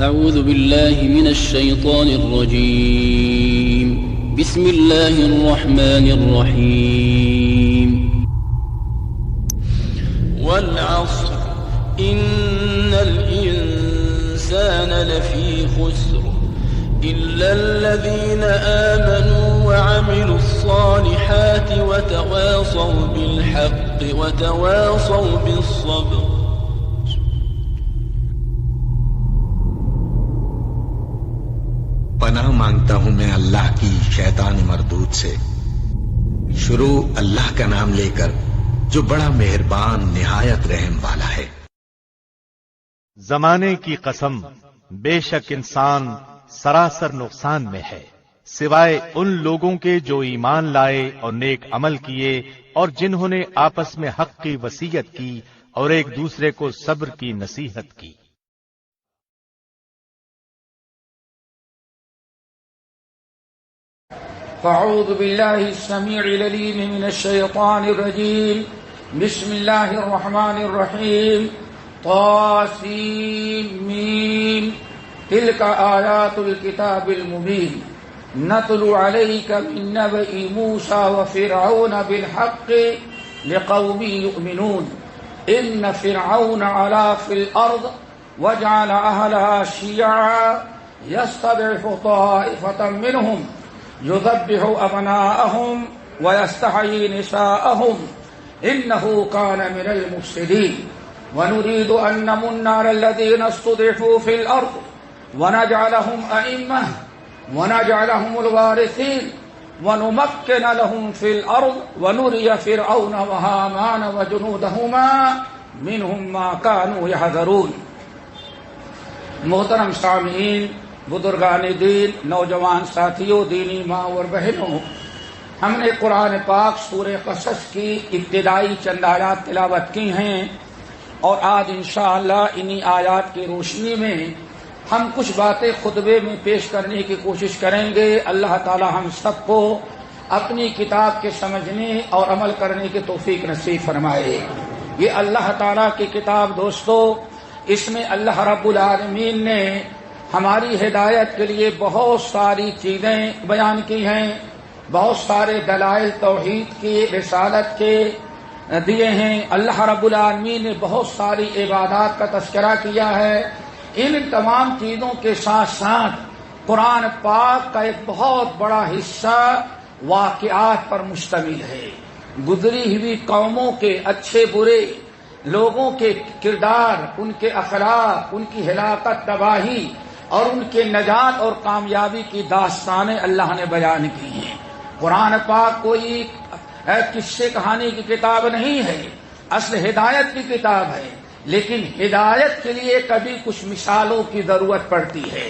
أعوذ بالله من الشيطان الرجيم. بسم الله الرحمن الرحيم. والعصر إن الإنسان لفي خسر إلا الذين آمنوا وعملوا الصالحات وتواصوا بالحق وتواصوا بالصبر. پناہ مانگتا ہوں میں اللہ کی شیطان مردود سے۔ شروع اللہ کا نام لے کر جو بڑا مہربان نہایت رحم والا ہے۔ زمانے کی قسم، بے شک انسان سراسر نقصان میں ہے، سوائے ان لوگوں کے جو ایمان لائے اور نیک عمل کیے اور جنہوں نے آپس میں حق کی وصیت کی اور ایک دوسرے کو صبر کی نصیحت کی۔ فاعوذ بالله السميع العليم من الشيطان الرجيم. بسم الله الرحمن الرحيم. طاسين تلك آيات الكتاب المبين نتلو عليك من نبأ موسى وفرعون بالحق لقوم يؤمنون. إن فرعون علا في الأرض وجعل أهلها شيعا يستضعف طائفة منهم يذبح أبناءهم ويستحيي نساءهم إنه كان من المفسدين. ونريد أن نمن على الذين استضعفوا في الأرض ونجعلهم أئمة ونجعلهم الوارثين ونمكن لهم في الأرض ونري فرعون وهامان وجنودهما منهم ما كانوا يحذرون. محترم سامعین، بزرگان دین، نوجوان ساتھیوں، دینی ماں اور بہنوں، ہم نے قرآن پاک سورہ قصص کی ابتدائی چند آیات تلاوت کی ہیں، اور آج انشاءاللہ انہی آیات کی روشنی میں ہم کچھ باتیں خطبے میں پیش کرنے کی کوشش کریں گے۔ اللہ تعالی ہم سب کو اپنی کتاب کے سمجھنے اور عمل کرنے کی توفیق نصیب فرمائے۔ یہ اللہ تعالی کی کتاب دوستو، اس میں اللہ رب العالمین نے ہماری ہدایت کے لیے بہت ساری چیزیں بیان کی ہیں، بہت سارے دلائل توحید کی، رسالت کے دیے ہیں۔ اللہ رب العالمین نے بہت ساری عبادات کا تذکرہ کیا ہے۔ ان تمام چیزوں کے ساتھ ساتھ قرآن پاک کا ایک بہت بڑا حصہ واقعات پر مشتمل ہے، گزری ہوئی قوموں کے اچھے برے لوگوں کے کردار، ان کے اخلاق، ان کی ہلاکت، تباہی اور ان کے نجات اور کامیابی کی داستانیں اللہ نے بیان کی ہیں۔ قرآن پاک کوئی قصے کہانی کی کتاب نہیں ہے، اصل ہدایت کی کتاب ہے، لیکن ہدایت کے لیے کبھی کچھ مثالوں کی ضرورت پڑتی ہے۔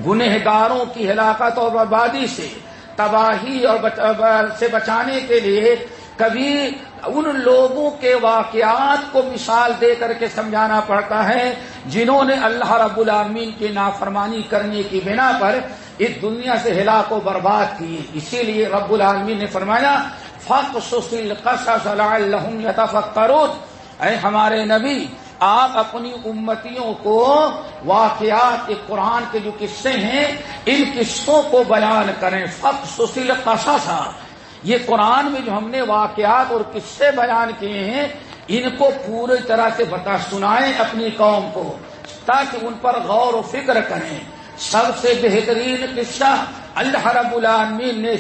گنہگاروں کی ہلاکت اور بربادی سے، تباہی اور سے بچانے کے لیے کبھی ان لوگوں کے واقعات کو مثال دے کر کے سمجھانا پڑتا ہے جنہوں نے اللہ رب العالمین کی نافرمانی کرنے کی بنا پر اس دنیا سے ہلاک و برباد کیے۔ اسی لیے رب العالمین نے فرمایا فَقْصُصِ الْقَصَصَ لَعَلَّهُمْ يَتَفَكَّرُونَ، اے ہمارے نبی آپ اپنی امتیوں کو واقعات قرآن کے جو قصے ہیں ان قصوں کو بیان کریں۔ فَقْصُصِ الْقَصَصَ، یہ قرآن میں جو ہم نے واقعات اور قصے بیان کیے ہیں ان کو پوری طرح سے سنائیں اپنی قوم کو، تاکہ ان پر غور و فکر کریں۔ سب سے بہترین قصہ اللہ رب العالمین نے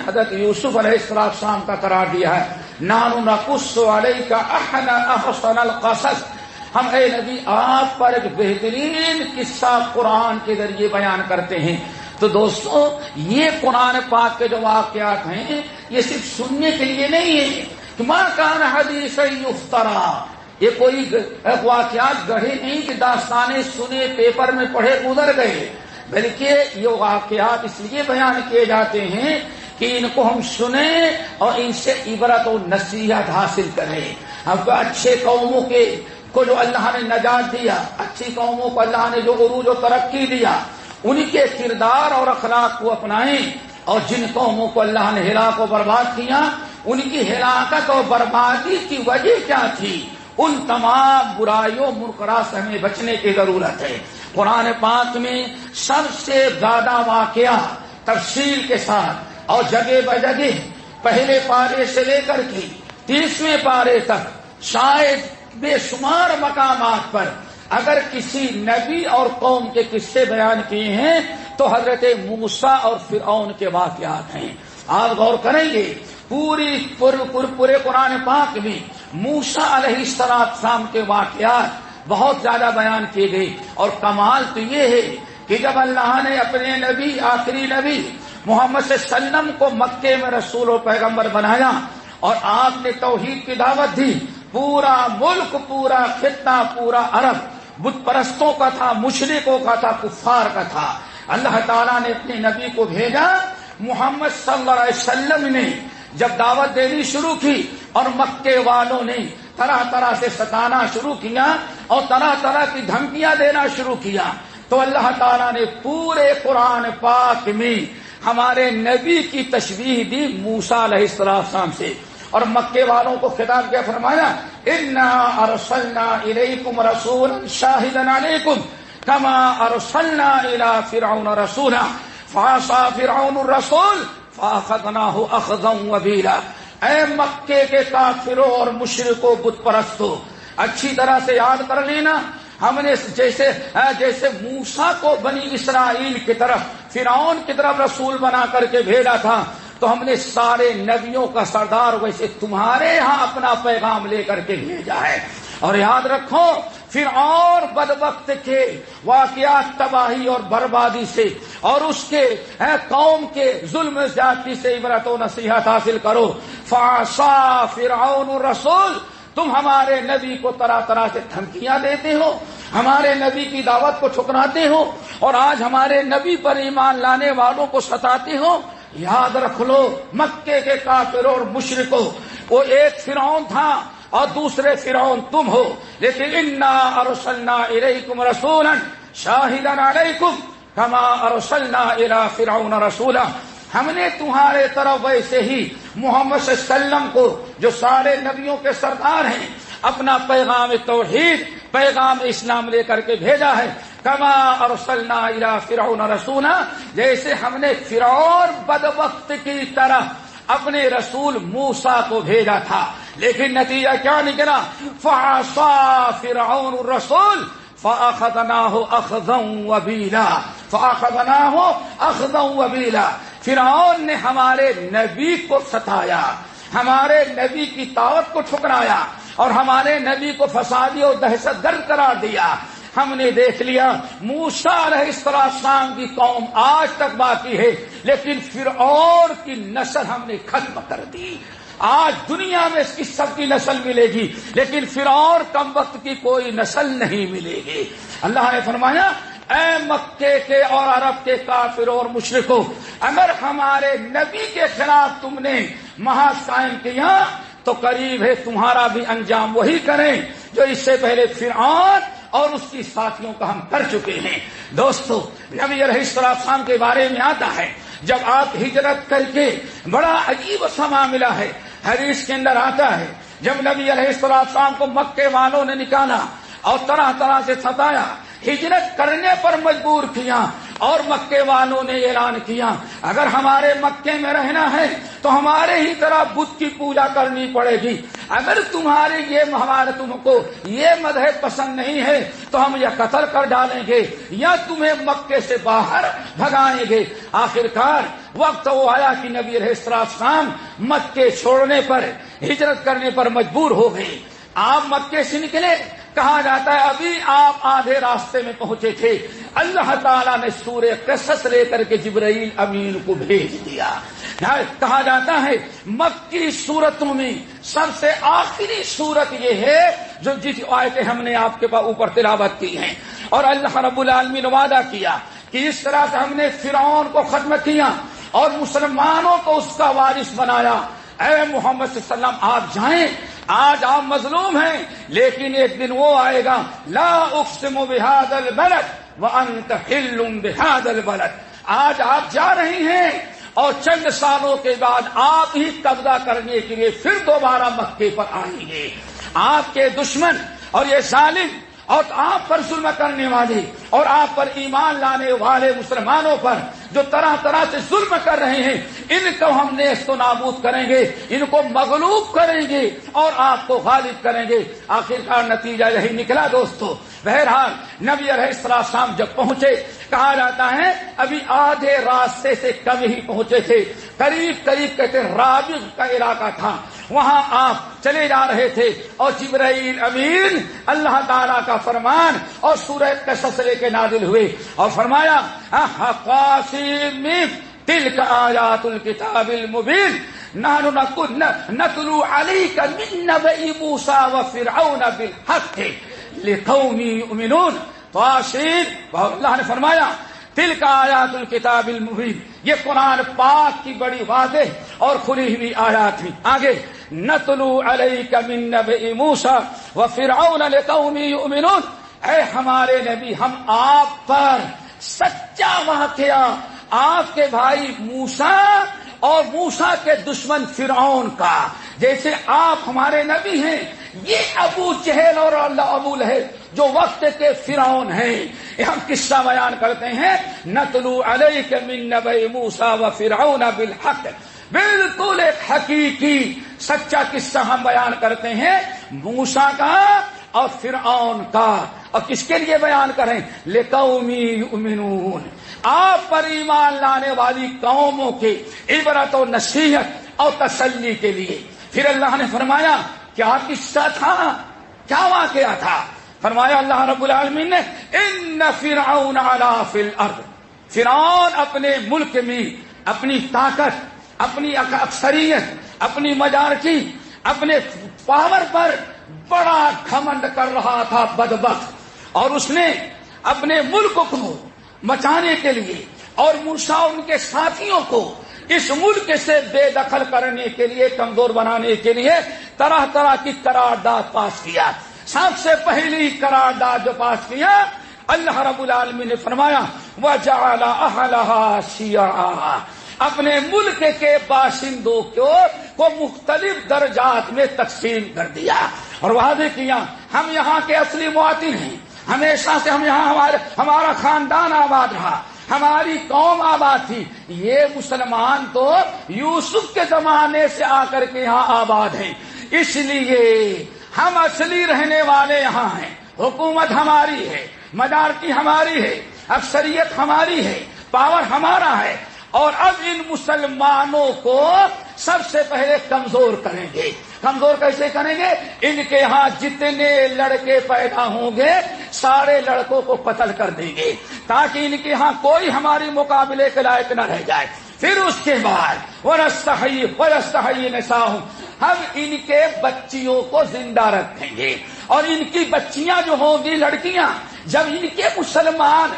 حضرت یوسف علیہ السلام کا قرار دیا ہے۔ نحن نقص علیک احسن القصص، ہم اے نبی آپ پر ایک بہترین قصہ قرآن کے ذریعے بیان کرتے ہیں۔ تو دوستو، یہ قرآن پاک کے جو واقعات ہیں یہ صرف سننے کے لیے نہیں ہے کہ ما کان حدیث یفترا، یہ کوئی واقعات گڑھے نہیں کہ داستانیں سنے، پیپر میں پڑھے گزر گئے، بلکہ یہ واقعات اس لیے بیان کیے جاتے ہیں کہ ان کو ہم سنیں اور ان سے عبرت و نصیحت حاصل کریں۔ اب اچھے قوموں کو جو اللہ نے نجات دیا، اچھی قوموں کو اللہ نے جو عروج و ترقی دیا، ان کے کردار اور اخلاق کو اپنائیں، اور جن قوموں کو اللہ نے ہلاک و برباد کیا ان کی ہلاکت اور بربادی کی وجہ کیا تھی، ان تمام برائیوں منکرات سے ہمیں بچنے کی ضرورت ہے۔ قرآن پاک میں سب سے زیادہ واقعہ تفصیل کے ساتھ اور جگہ بجگہ پہلے پارے سے لے کر کے 30ویں پارے تک شاید بے شمار مقامات پر اگر کسی نبی اور قوم کے قصے بیان کیے ہیں تو حضرت موسیٰ اور فرعون کے واقعات ہیں. آپ غور کریں گے پورے قرآن پاک میں موسیٰ علیہ السلام کے واقعات بہت زیادہ بیان کیے گئے. اور کمال تو یہ ہے کہ جب اللہ نے اپنے نبی آخری نبی محمد صلی اللہ علیہ وسلم کو مکے میں رسول و پیغمبر بنایا اور آپ نے توحید کی دعوت دی، پورا ملک، پورا خطہ، پورا عرب بت پرستوں کا تھا، مشرکوں کا تھا، کفار کا تھا. اللہ تعالیٰ نے اپنے نبی کو بھیجا. محمد صلی اللہ علیہ وسلم نے جب دعوت دینی شروع کی اور مکے والوں نے طرح طرح سے ستانا شروع کیا اور طرح طرح کی دھمکیاں دینا شروع کیا تو اللہ تعالیٰ نے پورے قرآن پاک میں ہمارے نبی کی تشبیہ دی موسیٰ علیہ السلام سے اور مکے والوں کو خطاب کیا، فرمایا انا ارسلنا الیکم رسولا شاہدا علیکم کما ارسلنا الی فرعون رسولا فعصى فرعون الرسول فاخذناه اخذا وبیلا. اے مکے کے کافروں اور مشرکوں بت پرستوں، اچھی طرح سے یاد کر لینا، ہم نے جیسے موسیٰ کو بنی اسرائیل کی طرف فرعون کی طرف رسول بنا کر کے بھیجا تھا تو ہم نے سارے نبیوں کا سردار ویسے تمہارے یہاں اپنا پیغام لے کر کے بھیجا ہے. اور یاد رکھو فرعون بدبخت کے واقعات تباہی اور بربادی سے اور اس کے قوم کے ظلم زیادتی سے عبرت و نصیحت حاصل کرو. فعصى فرعون الرسول، تم ہمارے نبی کو طرح طرح سے دھمکیاں دیتے ہو، ہمارے نبی کی دعوت کو ٹھکراتے ہو اور آج ہمارے نبی پر ایمان لانے والوں کو ستاتے ہو. یاد رکھ لو مکے کے کافروں اور مشرکوں، وہ ایک فرعون تھا اور دوسرے فرعون تم ہو، لیکن انا ارسلنا الیکم رسولا شاہدا علیکم کما ارسلنا الی فرعون رسولا. ہم نے تمہارے طرف ویسے ہی محمد صلی اللہ علیہ وسلم کو جو سارے نبیوں کے سردار ہیں اپنا پیغام توحید، پیغام اسلام لے کر کے بھیجا ہے. کما ارسلنا الی فرعون رسولا، جیسے ہم نے فرعون بدبخت کی طرح اپنے رسول موسیٰ کو بھیجا تھا. لیکن نتیجہ کیا نکلا؟ فعصى فرعون الرسول فاخذناه اخذا وبیلا. فاخذناه اخذا وبیلا. فرعون نے ہمارے نبی کو ستایا، ہمارے نبی کی دعوت کو ٹھکرایا اور ہمارے نبی کو فسادی اور دہشت گرد قرار دیا. ہم نے دیکھ لیا موسیٰ علیہ السلام کی قوم آج تک باقی ہے، لیکن فرعون کی نسل ہم نے ختم کر دی. آج دنیا میں اس کی سب کی نسل ملے گی لیکن فرعون کم وقت کی کوئی نسل نہیں ملے گی. اللہ نے فرمایا اے مکے کے اور عرب کے کافروں اور مشرکوں، اگر ہمارے نبی کے خلاف تم نے محاذ قائم کیا تو قریب ہے تمہارا بھی انجام وہی کریں جو اس سے پہلے فرعون اور اس کی ساتھیوں کا ہم کر چکے ہیں. دوستو، نبی علیہ السلام کے بارے میں آتا ہے جب آپ ہجرت کر کے، بڑا عجیب سا معاملہ ہے، حدیث کے اندر آتا ہے جب نبی علیہ السلام کو مکے والوں نے نکالا اور طرح طرح سے ستایا، ہجرت کرنے پر مجبور کیا اور مکے والوں نے اعلان کیا اگر ہمارے مکے میں رہنا ہے تو ہمارے ہی طرح بت کی پوجا کرنی پڑے گی. اگر تمہارے تم کو یہ مذہب پسند نہیں ہے تو ہم یہ قتل کر ڈالیں گے یا تمہیں مکے سے باہر بھگائیں گے. آخرکار وقت وہ آیا کہ نبی علیہ السلام مکے چھوڑنے پر، ہجرت کرنے پر مجبور ہو گئے. آپ مکے سے نکلے، کہا جاتا ہے ابھی آپ آدھے راستے میں پہنچے تھے، اللہ تعالیٰ نے سورہ قصص لے کر کے جبرائیل امین کو بھیج دیا. کہا جاتا ہے مکی صورتوں میں سب سے آخری صورت یہ ہے جو جس آیتیں ہم نے آپ کے اوپر تلاوت کی ہیں. اور اللہ رب العالمین نے وعدہ کیا کہ اس طرح سے ہم نے فرعون کو ختم کیا اور مسلمانوں کو اس کا وارث بنایا. اے محمد صلی اللہ علیہ وسلم آپ جائیں، آج آپ مظلوم ہیں لیکن ایک دن وہ آئے گا، لا اقسم بهذا البلد وانت حل بهذا البلد. آج آپ جا رہی ہیں اور چند سالوں کے بعد آپ ہی قبضہ کرنے کے لیے پھر دوبارہ مکے پر آئیں گے. آپ کے دشمن اور یہ ظالم اور آپ پر ظلم کرنے والے اور آپ پر ایمان لانے والے مسلمانوں پر جو طرح طرح سے ظلم کر رہے ہیں، ان کو ہم نیست و نابود کریں گے، ان کو مغلوب کریں گے اور آپ کو غالب کریں گے۔ آخرکار نتیجہ یہی نکلا دوستو۔ بہرحال نبی علیہ السلام جب پہنچے، کہا جاتا ہے ابھی آدھے راستے سے کم ہی پہنچے تھے، قریب کہتے رابغ کا علاقہ تھا، وہاں آپ چلے جا رہے تھے اور جبرائیل امین اللہ تعالیٰ کا فرمان اور سورہ قصص لے کے نازل ہوئے اور فرمایا قاسم تلک آیات الکتاب المبین نحن نتلو علیک من نبأ موسیٰ وفرعون بالحق لقوم یؤمنون۔ تو اللہ نے فرمایا تلک آیات الکتاب المبین، یہ قرآن پاک کی بڑی واضح اور کھلی ہوئی آیات ہیں۔ آگے نتلو علیک من نبأ موسیٰ وفرعون لقوم یؤمنون، اے ہمارے نبی ہم آپ پر سچا واقعہ آپ کے بھائی موسیٰ اور موسیٰ کے دشمن فرعون کا، جیسے آپ ہمارے نبی ہیں، یہ ابو جہل اور ابو لہب جو وقت کے فرعون ہیں، ہم قصہ بیان کرتے ہیں نتلو علیک من نبأ موسیٰ وفرعون بالحق، بالکل ایک حقیقی سچا قصہ ہم بیان کرتے ہیں موسیٰ کا اور فرعون کا۔ اور کس کے لیے بیان کریں؟ لقوم یؤمنون، آپ پر ایمان لانے والی قوموں کے عبرت و نصیحت اور تسلی کے لیے۔ پھر اللہ نے فرمایا کیا قصہ تھا، کیا واقعہ تھا؟ فرمایا اللہ رب العالمین نے ان فرعون علا فی الارض، فرعون اپنے ملک میں اپنی طاقت، اپنی اکثریت، اپنی مجارٹی، اپنے پاور پر بڑا گھمنڈ کر رہا تھا بدبخت، اور اس نے اپنے ملک کو بچانے کے لیے اور موسیٰ ان کے ساتھیوں کو اس ملک سے بے دخل کرنے کے لیے، کمزور بنانے کے لیے طرح طرح کی قرارداد پاس کیا۔ سب سے پہلی قرارداد جو پاس کیا، اللہ رب العالمین نے فرمایا وَجَعَلَ أَهْلَهَا شِيَعًا، اپنے ملک کے باشندوں کو مختلف درجات میں تقسیم کر دیا اور واضح کیا ہم یہاں کے اصلی مواطن ہیں، ہمیشہ سے ہم یہاں ہمارا خاندان آباد رہا، ہماری قوم آباد تھی، یہ مسلمان تو یوسف کے زمانے سے آ کر کے یہاں آباد ہیں، اس لیے ہم اصلی رہنے والے یہاں ہیں، حکومت ہماری ہے، مجارٹی ہماری ہے، اکثریت ہماری ہے، پاور ہمارا ہے، اور اب ان مسلمانوں کو سب سے پہلے کمزور کریں گے۔ کمزور کیسے کریں گے؟ ان کے ہاں جتنے لڑکے پیدا ہوں گے سارے لڑکوں کو قتل کر دیں گے تاکہ ان کے ہاں کوئی ہماری مقابلے کے لائق نہ رہ جائے۔ پھر اس کے بعد وَنَسْتَحْيِي نِسَاءَهُمْ، ہم ان کے بچیوں کو زندہ رکھیں گے، اور ان کی بچیاں جو ہوں گی لڑکیاں، جب ان کے مسلمان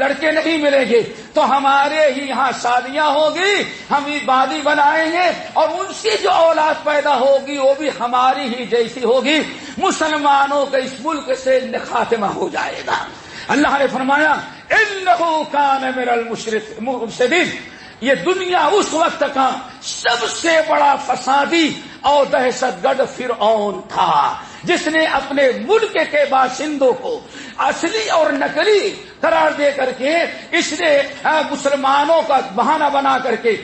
لڑکے نہیں ملیں گے تو ہمارے ہی یہاں شادیاں ہوگی، ہم عبادی بنائیں گے، اور ان سے جو اولاد پیدا ہوگی وہ بھی ہماری ہی جیسی ہوگی، مسلمانوں کا اس ملک سے خاتمہ ہو جائے گا۔ اللہ نے فرمایا انہ کان من المفسدین، یہ دنیا اس وقت کا سب سے بڑا فسادی اور دہشت گرد فرعون تھا، جس نے اپنے ملک کے باشندوں کو اصلی اور نقلی قرار دے کر کے اس نے مسلمانوں کا بہانہ بنا کر کے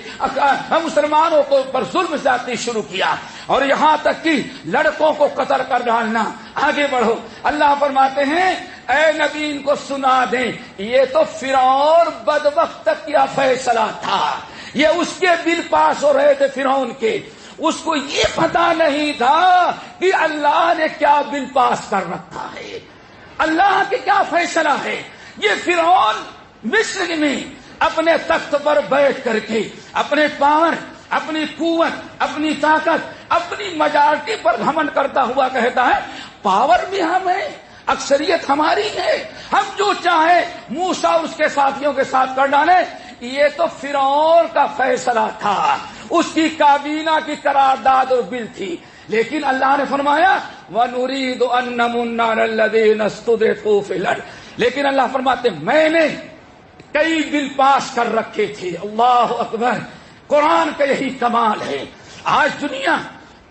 مسلمانوں کو پر ظلم زیادتی شروع کیا، اور یہاں تک کہ لڑکوں کو قتل کر ڈالنا۔ آگے بڑھو، اللہ فرماتے ہیں اے نبی ان کو سنا دیں، یہ تو فرعون بدبخت تک کیا فیصلہ تھا، یہ اس کے بل پاس ہو رہے تھے فرعون کے، اس کو یہ پتا نہیں تھا کہ اللہ نے کیا بل پاس کر رکھا ہے، اللہ کے کیا فیصلہ ہے۔ یہ فرعون مصر میں اپنے تخت پر بیٹھ کر کے اپنے پاور، اپنی قوت، اپنی طاقت، اپنی میجارٹی پر گھمنڈ کرتا ہوا کہتا ہے پاور بھی ہم ہے، اکثریت ہماری ہے، ہم جو چاہیں موسیٰ اور اس کے ساتھیوں کے ساتھ کر ڈالیں۔ یہ تو فرعون کا فیصلہ تھا، اس کی کابینہ کی قرارداد اور بل تھی، لیکن اللہ نے فرمایا وَنُرِيدُ أَن نَّمُنَّ عَلَى الَّذِينَ اسْتُضْعِفُوا فِي الْأَرْضِ، لیکن اللہ فرماتے میں نے کئی بل پاس کر رکھے تھے۔ اللہ اکبر، قرآن کا یہی کمال ہے۔ آج دنیا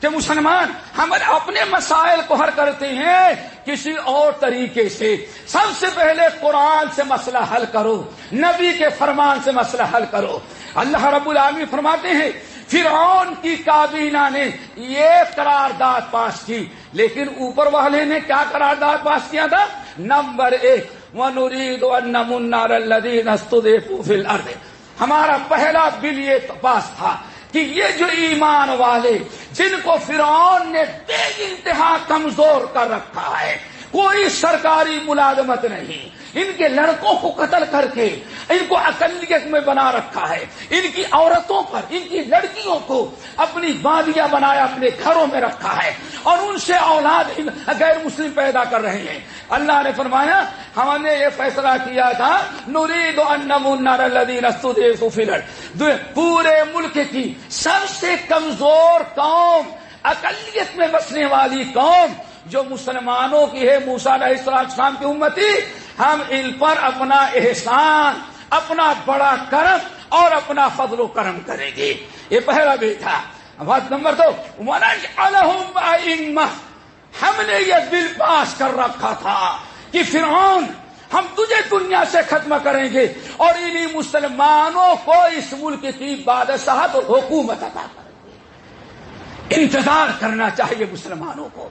کہ مسلمان ہم اپنے مسائل کو حل کرتے ہیں کسی اور طریقے سے. سب سے پہلے قرآن سے مسئلہ حل کرو، نبی کے فرمان سے مسئلہ حل کرو. اللہ رب العالمین فرماتے ہیں فرعون کی کابینہ نے یہ قرارداد پاس کی، لیکن اوپر والے نے کیا قرارداد پاس کیا تھا؟ نمبر 1 وَنُرِيدُ أَن نَّمُنَّ عَلَى الَّذِينَ اسْتُضْعِفُوا فِي الْأَرْضِ. ہمارا پہلا بل یہ پاس تھا کہ یہ جو ایمان والے جن کو فرعون نے بے انتہا کمزور کر رکھا ہے، کوئی سرکاری ملازمت نہیں، ان کے لڑکوں کو قتل کر کے ان کو اقلیت میں بنا رکھا ہے، ان کی عورتوں پر، ان کی لڑکیوں کو اپنی باندیاں بنایا اپنے گھروں میں رکھا ہے، اور ان سے اولاد غیر مسلم پیدا کر رہے ہیں. اللہ نے فرمایا ہم نے یہ فیصلہ کیا تھا نريد أن نمن على الذين استضعفوا في الأرض. پورے ملک کی سب سے کمزور قوم، اقلیت میں بسنے والی قوم جو مسلمانوں کی ہے، موسیٰ علیہ السلام کی امتی، ہم ان پر اپنا احسان، اپنا بڑا کرم اور اپنا فضل و کرم کریں گے. یہ پہلا بھی تھا. بات نمبر 2 وَنَجْعَلَهُمْ أَئِمَّةً. ہم نے یہ بل پاس کر رکھا تھا کہ فرعون ہم تجھے دنیا سے ختم کریں گے اور انہی مسلمانوں کو اس ملک کی بادشاہت اور حکومت عطا کریں گے. انتظار کرنا چاہیے مسلمانوں کو.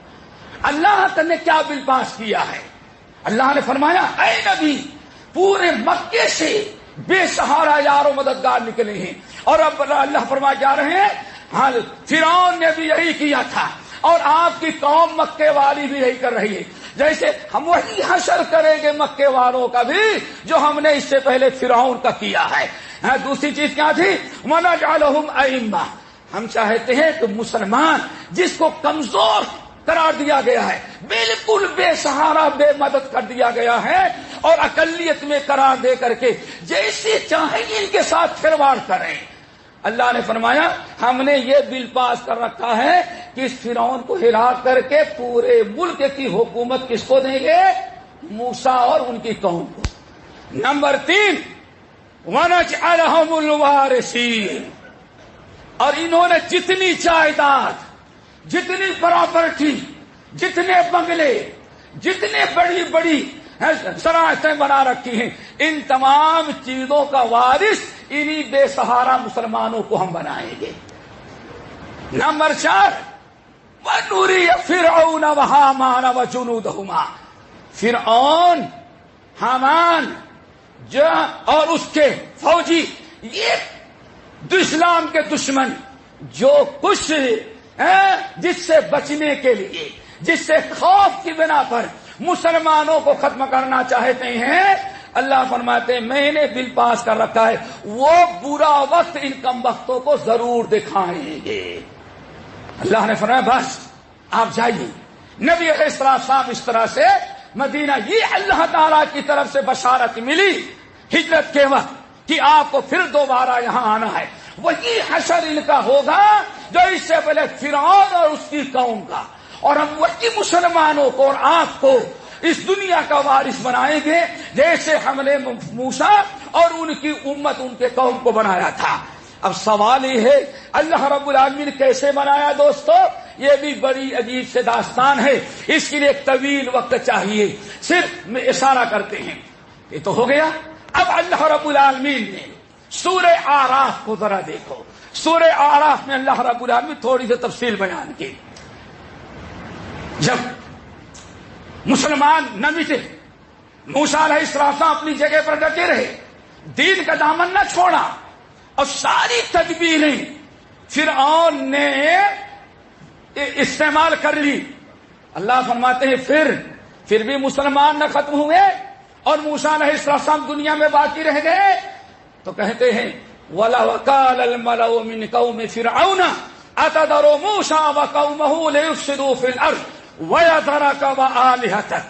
اللہ نے کیا بل پاس کیا ہے؟ اللہ نے فرمایا اے نبی، پورے مکے سے بے سہارا یار و مددگار نکلے ہیں، اور اب اللہ فرما جا رہے ہیں ہاں فرعون نے بھی یہی کیا تھا اور آپ کی قوم مکے والی بھی یہی کر رہی ہے. جیسے ہم وہی حشر کریں گے مکے والوں کا بھی جو ہم نے اس سے پہلے فرعون کا کیا ہے. دوسری چیز کیا تھی؟ وَنَجْعَلَهُمْ أَئِمَّةً. ہم چاہتے ہیں کہ مسلمان جس کو کمزور قرار دیا گیا ہے، بالکل بے سہارا بے مدد کر دیا گیا ہے، اور اقلیت میں قرار دے کر کے جیسے چاہیں ان کے ساتھ کھلواڑ کریں. اللہ نے فرمایا ہم نے یہ بل پاس کر رکھا ہے کہ اس فرعون کو ہلا کر کے پورے ملک کی حکومت کس کو دیں گے؟ موسیٰ اور ان کی قوم کو. نمبر 3 وَنَجْعَلَهُمُ الْوَارِثِينَ. اور انہوں نے جتنی جائیداد، جتنی پراپرٹی، جتنے بنگلے، جتنے بڑی بڑی سرائیں بنا رکھی ہیں، ان تمام چیزوں کا وارث انہی بے سہارا مسلمانوں کو ہم بنائیں گے. نمبر 4 وَنُرِيَ فِرْعَوْنَ وَحَامَانَ وَجُنُودَهُمَا. فرعون، حامان اور اس کے فوجی، یہ اسلام کے دشمن جو کچھ جس سے بچنے کے لیے، جس سے خوف کی بنا پر مسلمانوں کو ختم کرنا چاہتے ہیں، اللہ فرماتے ہیں میں نے بل پاس کر رکھا ہے وہ برا وقت ان کم وقتوں کو ضرور دکھائیں گے. اللہ نے فرمایا بس آپ جائیے. نبی علیہ السلام اس طرح سے مدینہ، یہ اللہ تعالیٰ کی طرف سے بشارت ملی ہجرت کے وقت کہ آپ کو پھر دوبارہ یہاں آنا ہے. وہی حشر ان کا ہوگا جو اس سے پہلے فرعون اور اس کی قوم کا، اور ہم وہی مسلمانوں کو اور آپ کو اس دنیا کا وارث بنائیں گے جیسے ہم نے موسیٰ اور ان کی امت، ان کے قوم کو بنایا تھا. اب سوال یہ ہے اللہ رب العالمین کیسے بنایا؟ دوستو یہ بھی بڑی عجیب سے داستان ہے، اس کے لیے ایک طویل وقت چاہیے، صرف میں اشارہ کرتے ہیں. یہ تو ہو گیا. اب اللہ رب العالمین نے سورہ اعراف کو ذرا دیکھو. سورہ اعراف میں اللہ رب العالمین تھوڑی سی تفصیل بیان کی. جب مسلمان نہ مٹے، موسیٰ علیہ السلام اپنی جگہ پر ڈٹے رہے، دین کا دامن نہ چھوڑا، اور ساری تدبیریں فرعون نے استعمال کر لی. اللہ فرماتے ہیں پھر بھی مسلمان نہ ختم ہوئے اور موسیٰ علیہ السلام دنیا میں باقی رہ گئے. تو کہتے ہیں وَلَا وَقَالَ الْمَلَأُ مِنْ قَوْمِ فِرْعَوْنَ أَتَذَرُ مُوسَىٰ وَقَوْمَهُ لِيُفْسِدُوا فِي الْأَرْضِ وَيَذَرَكَ وَآلِهَتَكَ.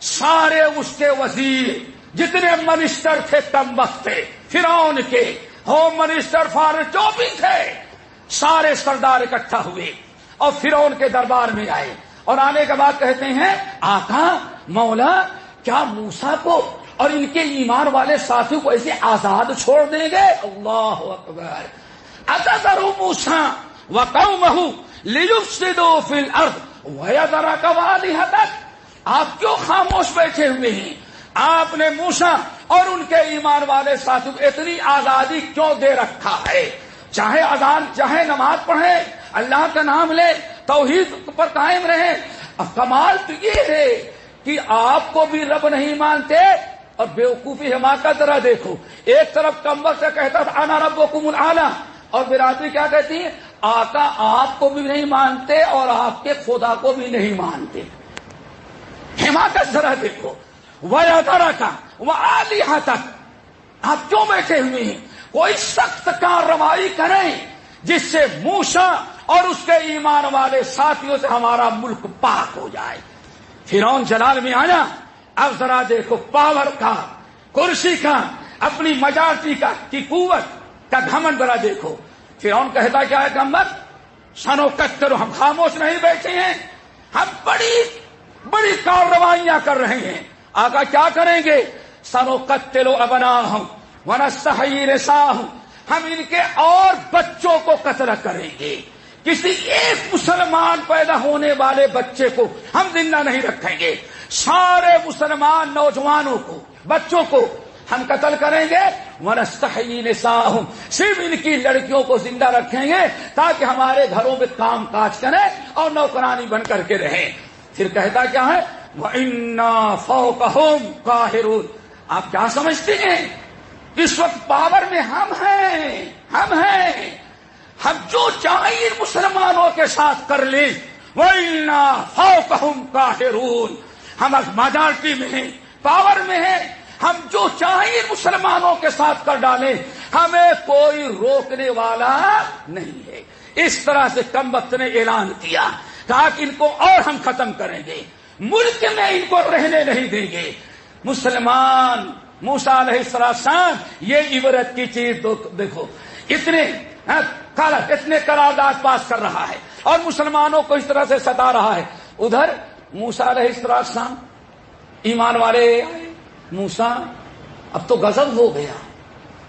سارے اس کے وزیر، جتنے منسٹر تھے کم وقت تھے فرعون کے، ہوم منسٹر فارغ جو بھی تھے، سارے سردار اکٹھا ہوئے اور فرعون کے دربار میں آئے. اور آنے کے بعد کہتے ہیں آقا مولا، کیا موسیٰ کو اور ان کے ایمان والے ساتھیوں کو ایسے آزاد چھوڑ دیں گے؟ اللہ اکبر. اتذر موسیٰ وقومہ لیفسدوا فی الارض ویذرک وآلہتک. آپ کیوں خاموش بیٹھے ہوئے ہیں؟ آپ نے موسیٰ اور ان کے ایمان والے ساتھیوں کو اتنی آزادی کیوں دے رکھا ہے؟ چاہے اذان، چاہے نماز پڑھیں، اللہ کا نام لے، توحید پر قائم رہیں. اب کمال تو یہ ہے کہ آپ کو بھی رب نہیں مانتے. اور بیوقوفی حماقت ذرا دیکھو، ایک طرف کمبخت سے کہتا تھا انا ربکم الاعلی، اور برادری کیا کہتی ہے؟ آقا آپ کو بھی نہیں مانتے اور آپ کے خدا کو بھی نہیں مانتے. حماقت ذرا دیکھو. وَيَذَرَكَ وَآلِهَتَكَ. آپ کیوں بیٹھے ہوئے ہیں؟ کوئی سخت کارروائی کریں جس سے موسیٰ اور اس کے ایمان والے ساتھیوں سے ہمارا ملک پاک ہو جائے. فرعون جلال میں آیا. اب ذرا دیکھو پاور کا، کرسی کا، اپنی مجارٹی کا کی قوت کا گھمنڈ ذرا دیکھو. فرعون کہتا کیا ہے پیغمبر؟ سنقتل. ہم خاموش نہیں بیٹھے ہیں، ہم بڑی بڑی کارروائیاں کر رہے ہیں. آقا کیا کریں گے؟ سنقتل ابناءہم ونستحیی نساءہم. ہم ان کے اور بچوں کو قتل کریں گے. کسی ایک مسلمان پیدا ہونے والے بچے کو ہم زندہ نہیں رکھیں گے. سارے مسلمان نوجوانوں کو، بچوں کو ہم قتل کریں گے. ونستحیی نساءہم. صرف ان کی لڑکیوں کو زندہ رکھیں گے تاکہ ہمارے گھروں میں کام کاج کریں اور نوکرانی بن کر کے رہیں. پھر کہتا کیا ہے؟ وَإِنَّا فَوْقَهُمْ قَاهِرُونَ. آپ کیا سمجھتے ہیں؟ اس وقت پاور میں ہم ہیں. ہم جو چاہیے مسلمانوں کے ساتھ کر لیں. وَإِنَّا فَوْقَهُمْ قَاهِرُونَ. ہم میجارٹی میں ہیں، پاور میں ہیں. ہم جو چاہیے مسلمانوں کے ساتھ کر ڈالیں، ہمیں کوئی روکنے والا نہیں ہے. اس طرح سے کمبخت نے اعلان کیا، کہا کہ ان کو اور ہم ختم کریں گے، ملک میں ان کو رہنے نہیں دیں گے. مسلمان موسیٰ علیہ السلام، یہ عبرت کی چیز دیکھو، اتنے قرارداد پاس کر رہا ہے اور مسلمانوں کو اس طرح سے ستا رہا ہے. ادھر موسیٰ علیہ السلام ایمان والے آئے. موسیٰ اب تو غضب ہو گیا.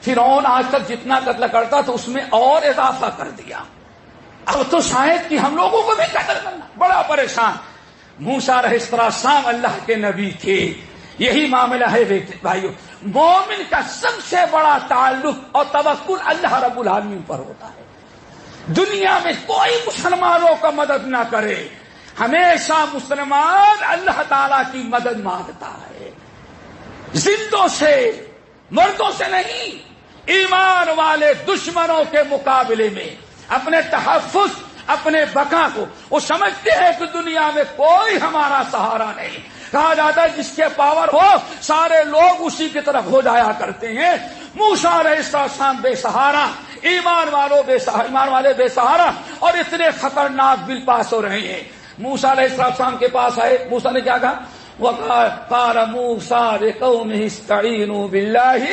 فرعون آج تک جتنا قتل کرتا تو اس میں اور اضافہ کر دیا. اب تو شاید کہ ہم لوگوں کو بھی قتل کرنا. بڑا پریشان. موسیٰ علیہ السلام اللہ کے نبی تھے. یہی معاملہ ہے بھائیو. مومن کا سب سے بڑا تعلق اور توکل اللہ رب العالمین پر ہوتا ہے. دنیا میں کوئی مسلمانوں کا مدد نہ کرے، ہمیشہ مسلمان اللہ تعالی کی مدد مانگتا ہے. زندوں سے، مردوں سے نہیں. ایمان والے دشمنوں کے مقابلے میں اپنے تحفظ، اپنے بقا کو وہ سمجھتے ہیں کہ دنیا میں کوئی ہمارا سہارا نہیں. کہا جاتا ہے جس کے پاور ہو سارے لوگ اسی کی طرف ہو جایا کرتے ہیں. موسیٰ علیہ السلام بے سہارا، ایمان والے بے سہارا، اور اتنے خطرناک بل پاس ہو رہے ہیں. موسیٰ علیہ السلام کے پاس آئے. موسیٰ نے کیا کہا؟ وقال موسیٰ لقومہ استعینوا باللہ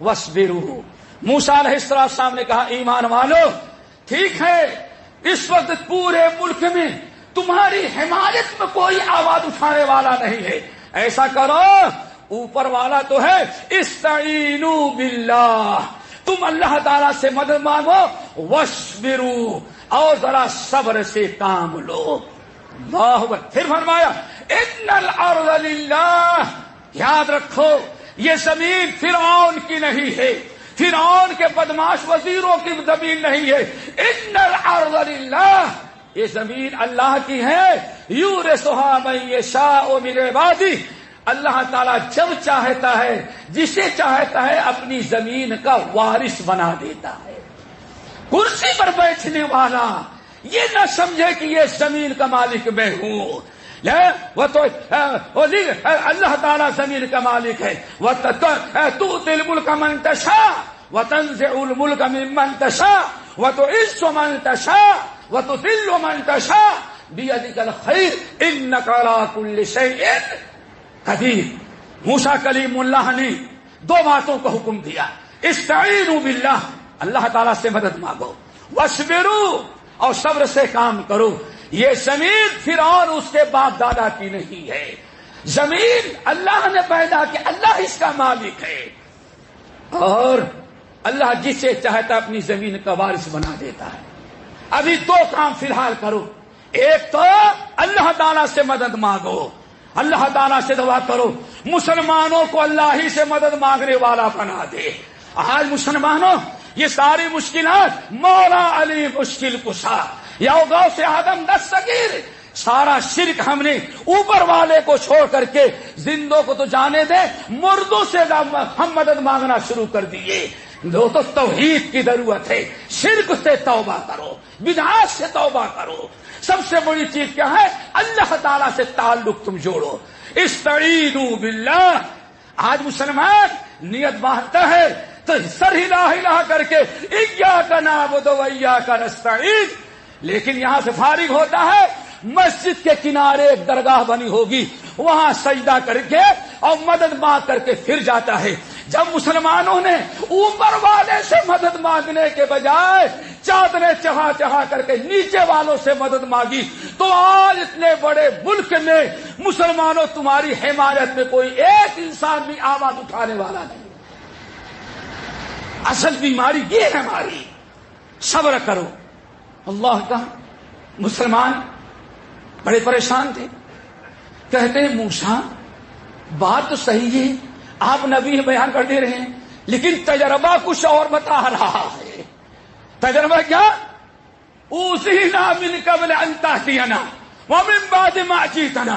واصبروا. موسیٰ علیہ السلام نے کہا ایمان والو، ٹھیک ہے اس وقت پورے ملک میں تمہاری حمایت میں کوئی آواز اٹھانے والا نہیں ہے. ایسا کرو، اوپر والا تو ہے، استعینوا باللہ، تم اللہ تعالیٰ سے مدد مانگو، واصبروا، اور ذرا صبر سے کام لو. اللہ اکبر. پھر فرمایا ان الارض للہ. یاد رکھو یہ زمین فرعون کی نہیں ہے، فرعون کے بدماش وزیروں کی زمین نہیں ہے. ان الارض للہ، یہ زمین اللہ کی ہے. یورثھا من یشاء من عبادہ. اللہ تعالیٰ جب چاہتا ہے، جسے چاہتا ہے اپنی زمین کا وارث بنا دیتا ہے. کرسی پر بیٹھنے والا یہ نہ سمجھے کہ یہ زمین کا مالک میں ہوں. وہ تو اللہ تعالیٰ زمین کا مالک ہے. تؤتی الملک من تشاء وتنزع الملک ممن تشاء وتعز من تشاء وتذل من تشاء بیدک الخیر انک علی کل شیء قدیر. موسیٰ کلیم اللہ نے دو باتوں کو حکم دیا. استعینوا باللہ، اللہ تعالیٰ سے مدد مانگو. واصبروا، اور صبر سے کام کرو. یہ زمین فرعون اس کے باپ دادا کی نہیں ہے. زمین اللہ نے پیدا کی، اللہ اس کا مالک ہے، اور اللہ جسے چاہتا اپنی زمین کا وارث بنا دیتا ہے. ابھی دو کام فی الحال کرو. ایک تو اللہ تعالیٰ سے مدد مانگو, اللہ تعالیٰ سے دعا کرو مسلمانوں کو اللہ ہی سے مدد مانگنے والا بنا دے. آج مسلمانوں یہ ساری مشکلات مولا علی مشکل کشا یا غوث آدم دستگیر, سارا شرک ہم نے اوپر والے کو چھوڑ کر کے زندوں کو تو جانے دے, مردوں سے ہم مدد مانگنا شروع کر دیے. دو تو توحید کی ضرورت ہے, شرک سے توبہ کرو, بدعات سے توبہ کرو. سب سے بڑی چیز کیا ہے؟ اللہ تعالیٰ سے تعلق تم جوڑو. استعینوا باللہ. آج مسلمان نیت باندھتا ہے تو سر ہلا ہلا کر کے ایاک نعبد و ایاک نستعین, لیکن یہاں سے فارغ ہوتا ہے, مسجد کے کنارے ایک درگاہ بنی ہوگی, وہاں سجدہ کر کے اور مدد مانگ کر کے پھر جاتا ہے. جب مسلمانوں نے اوپر والے سے مدد مانگنے کے بجائے چادریں چڑھا چڑھا کر کے نیچے والوں سے مدد مانگی, تو آج اتنے بڑے ملک میں مسلمانوں تمہاری حمایت میں کوئی ایک انسان بھی آواز اٹھانے والا نہیں. اصل بیماری یہ ہے ہماری. صبر کرو. اللہ کا مسلمان بڑے پریشان تھے, کہتے ہیں موسیٰ بات تو صحیح ہے, آپ نبی بیان کر دے رہے ہیں, لیکن تجربہ کچھ اور بتا رہا ہے. تجربہ کیا؟ اوذینا من قبل ان تأتینا ومن بعد ما جئتنا.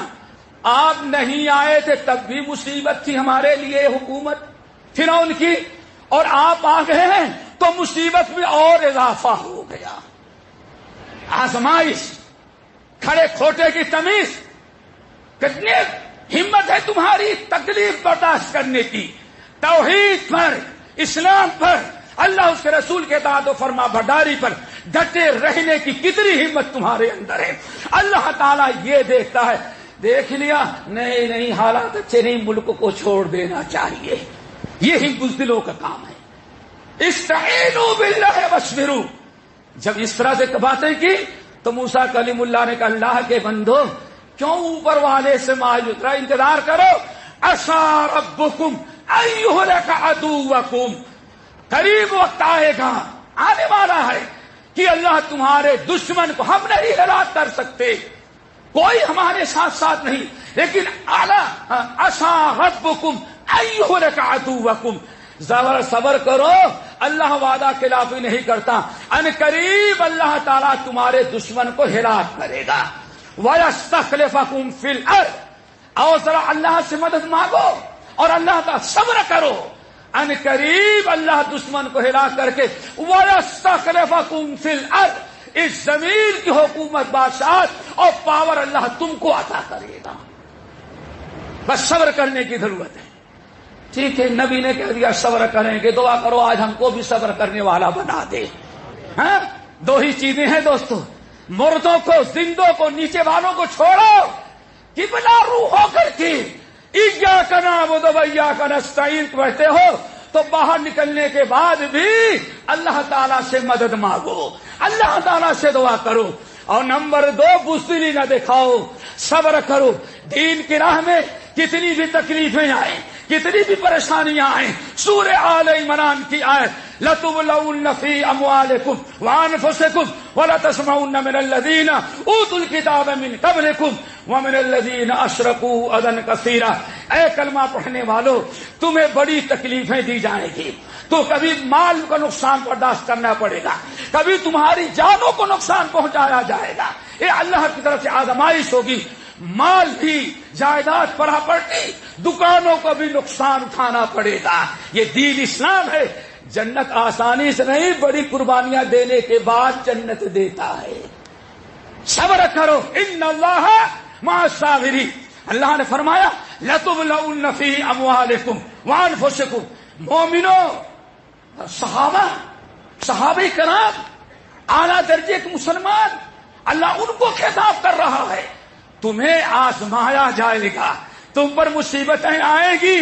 آپ نہیں آئے تھے تب بھی مصیبت تھی ہمارے لیے حکومت فرعون کی, اور آپ آ گئے ہیں تو مصیبت میں اور اضافہ ہو گیا. آزمائش, کھڑے کھوٹے کی تمیز, کتنی ہمت ہے تمہاری تکلیف برداشت کرنے کی. توحید پر, اسلام پر, اللہ اس کے رسول کے اطاعت و فرما برداری پر ڈٹے رہنے کی کتنی ہمت تمہارے اندر ہے. اللہ تعالیٰ یہ دیکھتا ہے, دیکھ لیا نہیں حالات اچھے نہیں, ملک کو چھوڑ دینا چاہیے. یہی بزدلوں کا کام ہے. استعینوا باللہ واصبروا. جب اس طرح سے باتیں کی تو موسیٰ کلیم اللہ نے کہا, اللہ کے بندو کیوں اوپر والے سے مایوس اترا, انتظار کرو. عسیٰ ربکم ان یہلک عدوکم. قریب وقت آئے گا, آنے والا ہے کہ اللہ تمہارے دشمن کو ہم نہیں ہلاک کر سکتے, کوئی ہمارے ساتھ نہیں, لیکن عسیٰ ربکم ان یہلک عدوکم. صبر کرو, اللہ وعدہ خلافی نہیں کرتا. ان قریب اللہ تعالیٰ تمہارے دشمن کو ہلاک کرے گا. وَيَسْتَخْلِفَكُمْ فِي الْأَرْضِ. اور ذرا اللہ سے مدد مانگو اور اللہ کا صبر کرو. ان قریب اللہ دشمن کو ہلاک کر کے وَيَسْتَخْلِفَكُمْ فِي الْأَرْضِ, اس زمین کی حکومت, بادشاہت اور پاور اللہ تم کو عطا کرے گا. بس صبر کرنے کی ضرورت ہے. ٹھیک ہے, نبی نے کہہ دیا صبر کریں گے, دعا کرو آج ہم کو بھی صبر کرنے والا بنا دے. ہاں, دو ہی چیزیں ہیں دوستو, مردوں کو, زندوں کو, نیچے والوں کو چھوڑو کہ بنا روح ہو کر کے ایاک نعبد و ایاک نستعین کہتے ہو تو باہر نکلنے کے بعد بھی اللہ تعالیٰ سے مدد مانگو, اللہ تعالیٰ سے دعا کرو. اور نمبر 2, بزدلی نہ دکھاؤ, صبر کرو. دین کی راہ میں کتنی بھی تکلیفیں آئیں, کتنی بھی پریشانیاں آئیں, سورہ آل عمران کی آیت لَتُبْلَوُنَّ فِي أَمْوَالِكُمْ وَأَنفُسِكُمْ وَلَتَسْمَعُنَّ مِنَ الَّذِينَ أُوتُوا الْكِتَابَ مِنْ قَبْلِكُمْ وَمِنَ الَّذِينَ أَشْرَكُوا أَذًى كَثِيرًا. اے کلمہ پڑھنے والو, تمہیں بڑی تکلیفیں دی جائیں گی. تو کبھی مال کا نقصان برداشت کرنا پڑے گا, کبھی تمہاری جانوں کو نقصان پہنچایا جائے گا. یہ اللہ کی طرف سے آزمائش ہوگی. مال بھی, جائیداد, پراپرٹی, دکانوں کو بھی نقصان اٹھانا پڑے گا. یہ دین اسلام ہے. جنت آسانی سے نہیں, بڑی قربانیاں دینے کے بعد جنت دیتا ہے. صبر کرو, ان اللہ مع الصابرین. اللہ نے فرمایا لَتُبْلَوُنَّ فِي أَمْوَالِكُمْ وَأَنفُسِكُمْ. مومنوں, صحابہ کرام, اعلیٰ درجے کے مسلمان, اللہ ان کو خطاب کر رہا ہے. تمہیں آزمایا جائے گا, تم پر مصیبتیں آئیں گی.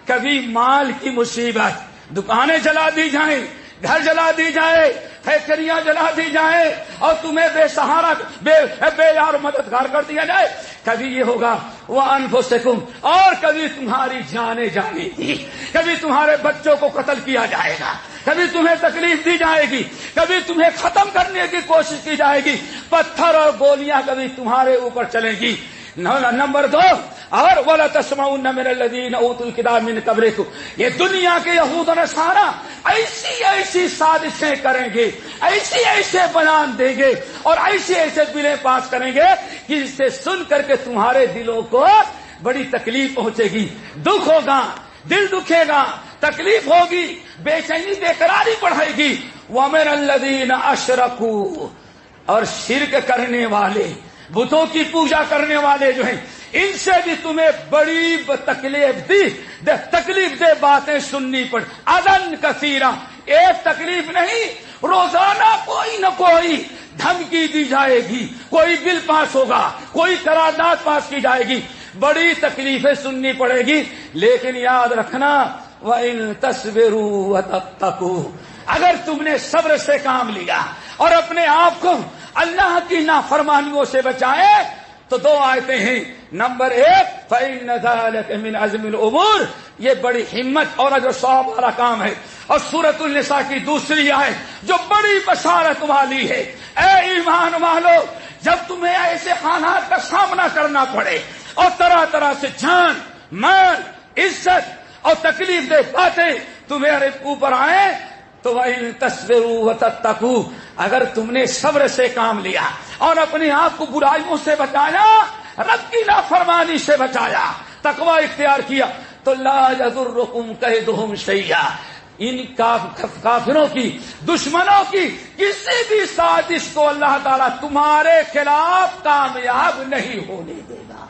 کبھی مال کی مصیبت, دکانیں جلا دی جائیں, گھر جلا دی جائے, فیکٹریاں جلا دی جائیں, اور تمہیں بے سہارا, بے یار مددگار کر دیا جائے. کبھی یہ ہوگا وَأَنفُسِكُمْ, اور کبھی تمہاری جانیں جائیں گی, کبھی تمہارے بچوں کو قتل کیا جائے گا, کبھی تمہیں تکلیف دی جائے گی، کبھی تمہیں ختم کرنے کی کوشش کی جائے گی، پتھر اور گولیاں کبھی تمہارے اوپر چلیں گی۔ نمبر 2، اور وَلَا تَسْمَعُنَّ مِنَ الَّذِينَ أُوتُوا الْكِتَابَ مِن قَبْلِكُمْ، یہ دنیا کے یہود و نصارا ایسی سازشیں کریں گے، ایسے بیان دیں گے اور ایسے بلیں پاس کریں گے کہ اس سے سن کر کے تمہارے دلوں کو بڑی تکلیف پہنچے گی، دکھ ہوگا، دل دکھے گا، تکلیف ہوگی، بے چینی بے قراری بڑھے گی۔ وَمِنَ الَّذِينَ أَشْرَكُوا، اور شرک کرنے والے، بتوں کی پوجا کرنے والے جو ہیں، ان سے بھی تمہیں بڑی تکلیف دہ باتیں سننی پڑ، اذن کثیرہ، ایک تکلیف نہیں، روزانہ کوئی نہ کوئی دھمکی دی جائے گی، کوئی بل پاس ہوگا، کوئی قرارداد پاس کی جائے گی، بڑی تکلیفیں سننی پڑے گی۔ لیکن یاد رکھنا، وَإِن تَصْبِرُوا وَتَتَّقُوا، اگر تم نے صبر سے کام لیا اور اپنے آپ کو اللہ کی نافرمانیوں سے بچائے تو 2 آیتیں ہیں۔ نمبر 1، فَإِنَّ ذَلِكَ مِنْ عَزْمِ الْأُمُورِ، یہ بڑی ہمت اور اجر و ثواب والا کام ہے۔ اور سورۃ النساء کی دوسری آیت جو بڑی بشارت والی ہے، اے ایمان والو، جب تمہیں ایسے حالات کا سامنا کرنا پڑے اور طرح طرح سے جان، مال، عزت اور تکلیف دہ باتیں تمہارے اوپر آئیں تو وَإِن تَصْبِرُوا وَتَتَّقُوا، اگر تم نے صبر سے کام لیا اور اپنے آپ کو برائیوں سے بچایا، رب کی نافرمانی سے بچایا، تقوی اختیار کیا، تو لا يضركم كيدهم شيئا، ان کافروں کی، دشمنوں کی کسی بھی سازش کو اللہ تعالیٰ تمہارے خلاف کامیاب نہیں ہونے دے گا۔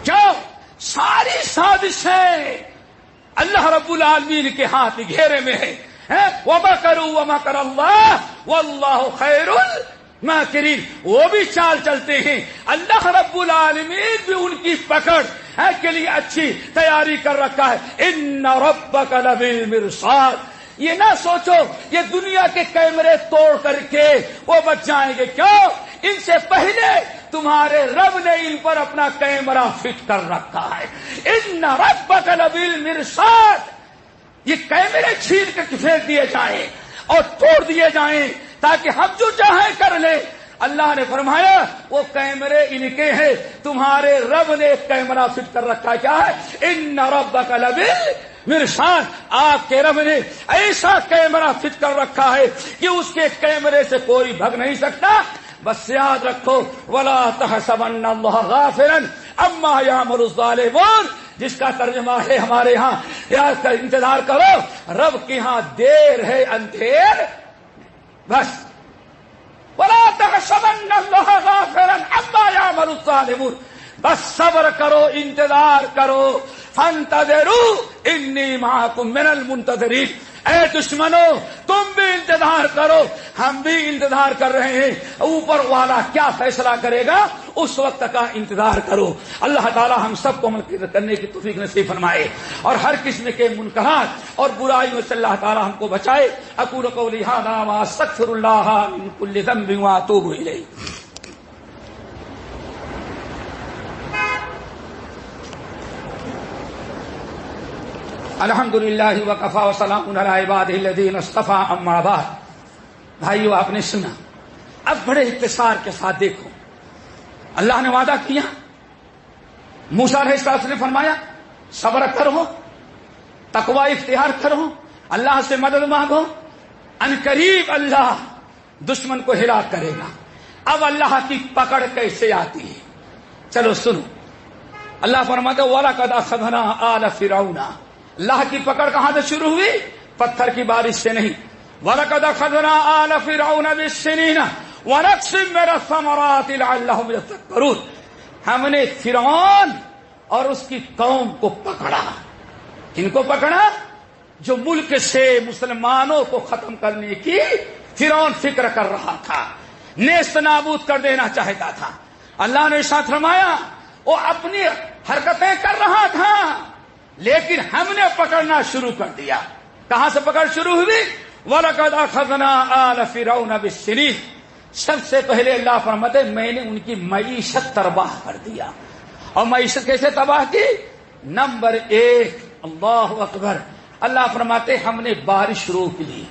کیوں؟ ساری سازشیں اللہ رب العالمین کے ہاتھ گھیرے میں ہے۔ وَمَكَرُوا وَمَكَرَ اللَّهُ وَاللَّهُ خَيْرُ الْمَاكِرِينَ، وہ بھی چال چلتے ہیں، اللہ رب العالمین بھی ان کی پکڑ کے لیے اچھی تیاری کر رکھا ہے۔ إِنَّ رَبَّكَ لَبِالْمِرْصَادِ، یہ نہ سوچو یہ دنیا کے کیمرے توڑ کر کے وہ بچ جائیں گے، کیوں؟ ان سے پہلے تمہارے رب نے ان پر اپنا کیمرہ فٹ کر رکھا ہے۔ إِنَّ رَبَّكَ لَبِالْمِرْصَادِ، یہ کیمرے چھین کے پھینک دیے جائیں اور توڑ دیے جائیں تاکہ ہم جو چاہیں کر لیں۔ اللہ نے فرمایا وہ کیمرے ان کے ہیں، تمہارے رب نے ایک کیمرہ فٹ کر رکھا ہے، کیا ہے؟ ان ربک لبالمرصاد، آپ کے رب نے ایسا کیمرہ فٹ کر رکھا ہے کہ اس کے کیمرے سے کوئی بھگ نہیں سکتا۔ بس یاد رکھو، ولا تحسبن اللہ غافلا عما یعمل الظالمون، جس کا ترجمہ ہے ہمارے ہاں، یاد کر انتظار کرو، رب کے ہاں دیر ہے اندھیر بس۔ ولا تحسبن اللہ غافلا عما یعمل الظالمون، بس صبر کرو، انتظار کرو، فانتظروا انی معکم من المنتظرین، اے دشمنوں تم بھی انتظار کرو، ہم بھی انتظار کر رہے ہیں، اوپر والا کیا فیصلہ کرے گا اس وقت کا انتظار کرو۔ اللہ تعالی ہم سب کو عمل کرنے کی توفیق نصیب فرمائے اور ہر قسم کے منکرات اور برائیوں سے اللہ تعالی ہم کو بچائے۔ اقول قولی ھذا واستغفر اللہ من کل ذنب واتوب الیہ۔ الحمدللہ وکفی وسلام علی عبادہ الذین اصطفی، اما بعد۔ بھائیو، آپ نے سنا، اب بڑے اختصار کے ساتھ دیکھو، اللہ نے وعدہ کیا، موسیٰ علیہ السلام نے فرمایا صبر کرو، تقوی اختیار کرو، اللہ سے مدد مانگو، ان قریب اللہ دشمن کو ہلاک کرے گا۔ اب اللہ کی پکڑ کیسے آتی ہے؟ چلو سنو، اللہ فرماتا وَلَقَدْ أَخَذْنَا آلَ فِرْعَوْنَ، اللہ کی پکڑ کہاں سے شروع ہوئی؟ پتھر کی بارش سے نہیں۔ وَلَقَدْ أَخَذْنَا آلَ فِرْعَوْنَ بِالسِّنِينَ وَنَقْصٍ مِّنَ الثَّمَرَاتِ لَعَلَّهُمْ يَتَّقُونَ، ہم نے فرعون اور اس کی قوم کو پکڑا۔ کن کو پکڑا؟ جو ملک سے مسلمانوں کو ختم کرنے کی فرعون فکر کر رہا تھا، نیست نابود کر دینا چاہتا تھا۔ اللہ نے ساتھ فرمایا وہ اپنی حرکتیں کر رہا تھا لیکن ہم نے پکڑنا شروع کر دیا۔ کہاں سے پکڑ شروع ہوئی؟ وَلَقَدْ أَخَذْنَا آلَ فِرْعَوْنَ بِالسِّنِينَ، سب سے پہلے اللہ فرماتے ہیں میں نے ان کی معیشت تباہ کر دیا۔ اور معیشت کیسے تباہ کی؟ نمبر 1، اللہ اکبر، اللہ فرماتے ہم نے بارش روک لی،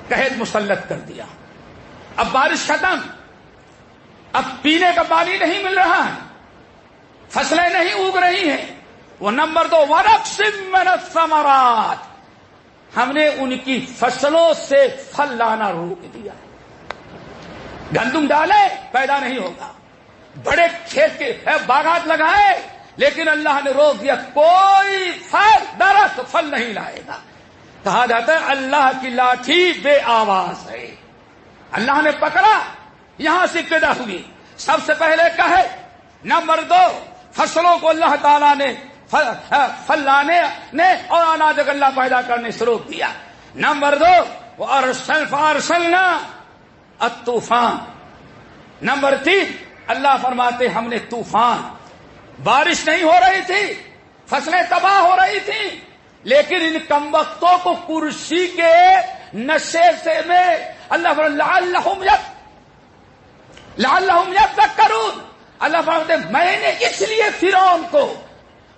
قحط مسلط کر دیا، اب بارش ختم، اب پینے کا پانی نہیں مل رہا ہے، فصلیں نہیں اگ رہی ہیں۔ وہ نمبر 2 وَنَقْصٍ مِّنَ الثَّمَرَاتِ، ہم نے ان کی فصلوں سے پھل لانا روک دیا۔ گندم ڈالے پیدا نہیں ہوگا، بڑے کھیت کے باغات لگائے، لیکن اللہ نے روک دیا، کوئی پھل درخت پھل نہیں لائے گا۔ کہا جاتا ہے اللہ کی لاٹھی بے آواز ہے، اللہ نے پکڑا، یہاں سے ابتدا ہوئی۔ سب سے پہلے کہے نمبر 2 فصلوں کو اللہ تعالیٰ نے پھل لانے نے اور اناج غلہ پیدا کرنے سے روک دیا۔ نمبر 2 فَأَرْسَلْنَا الطوفان۔ نمبر 3 اللہ فرماتے ہم نے طوفان، بارش نہیں ہو رہی تھی، فصلیں تباہ ہو رہی تھی، لیکن ان کمبختوں کو کرسی کے نشے سے میں اللہ لعلہم یذکرون، اللہ فرماتے میں نے اس لیے فرعون کو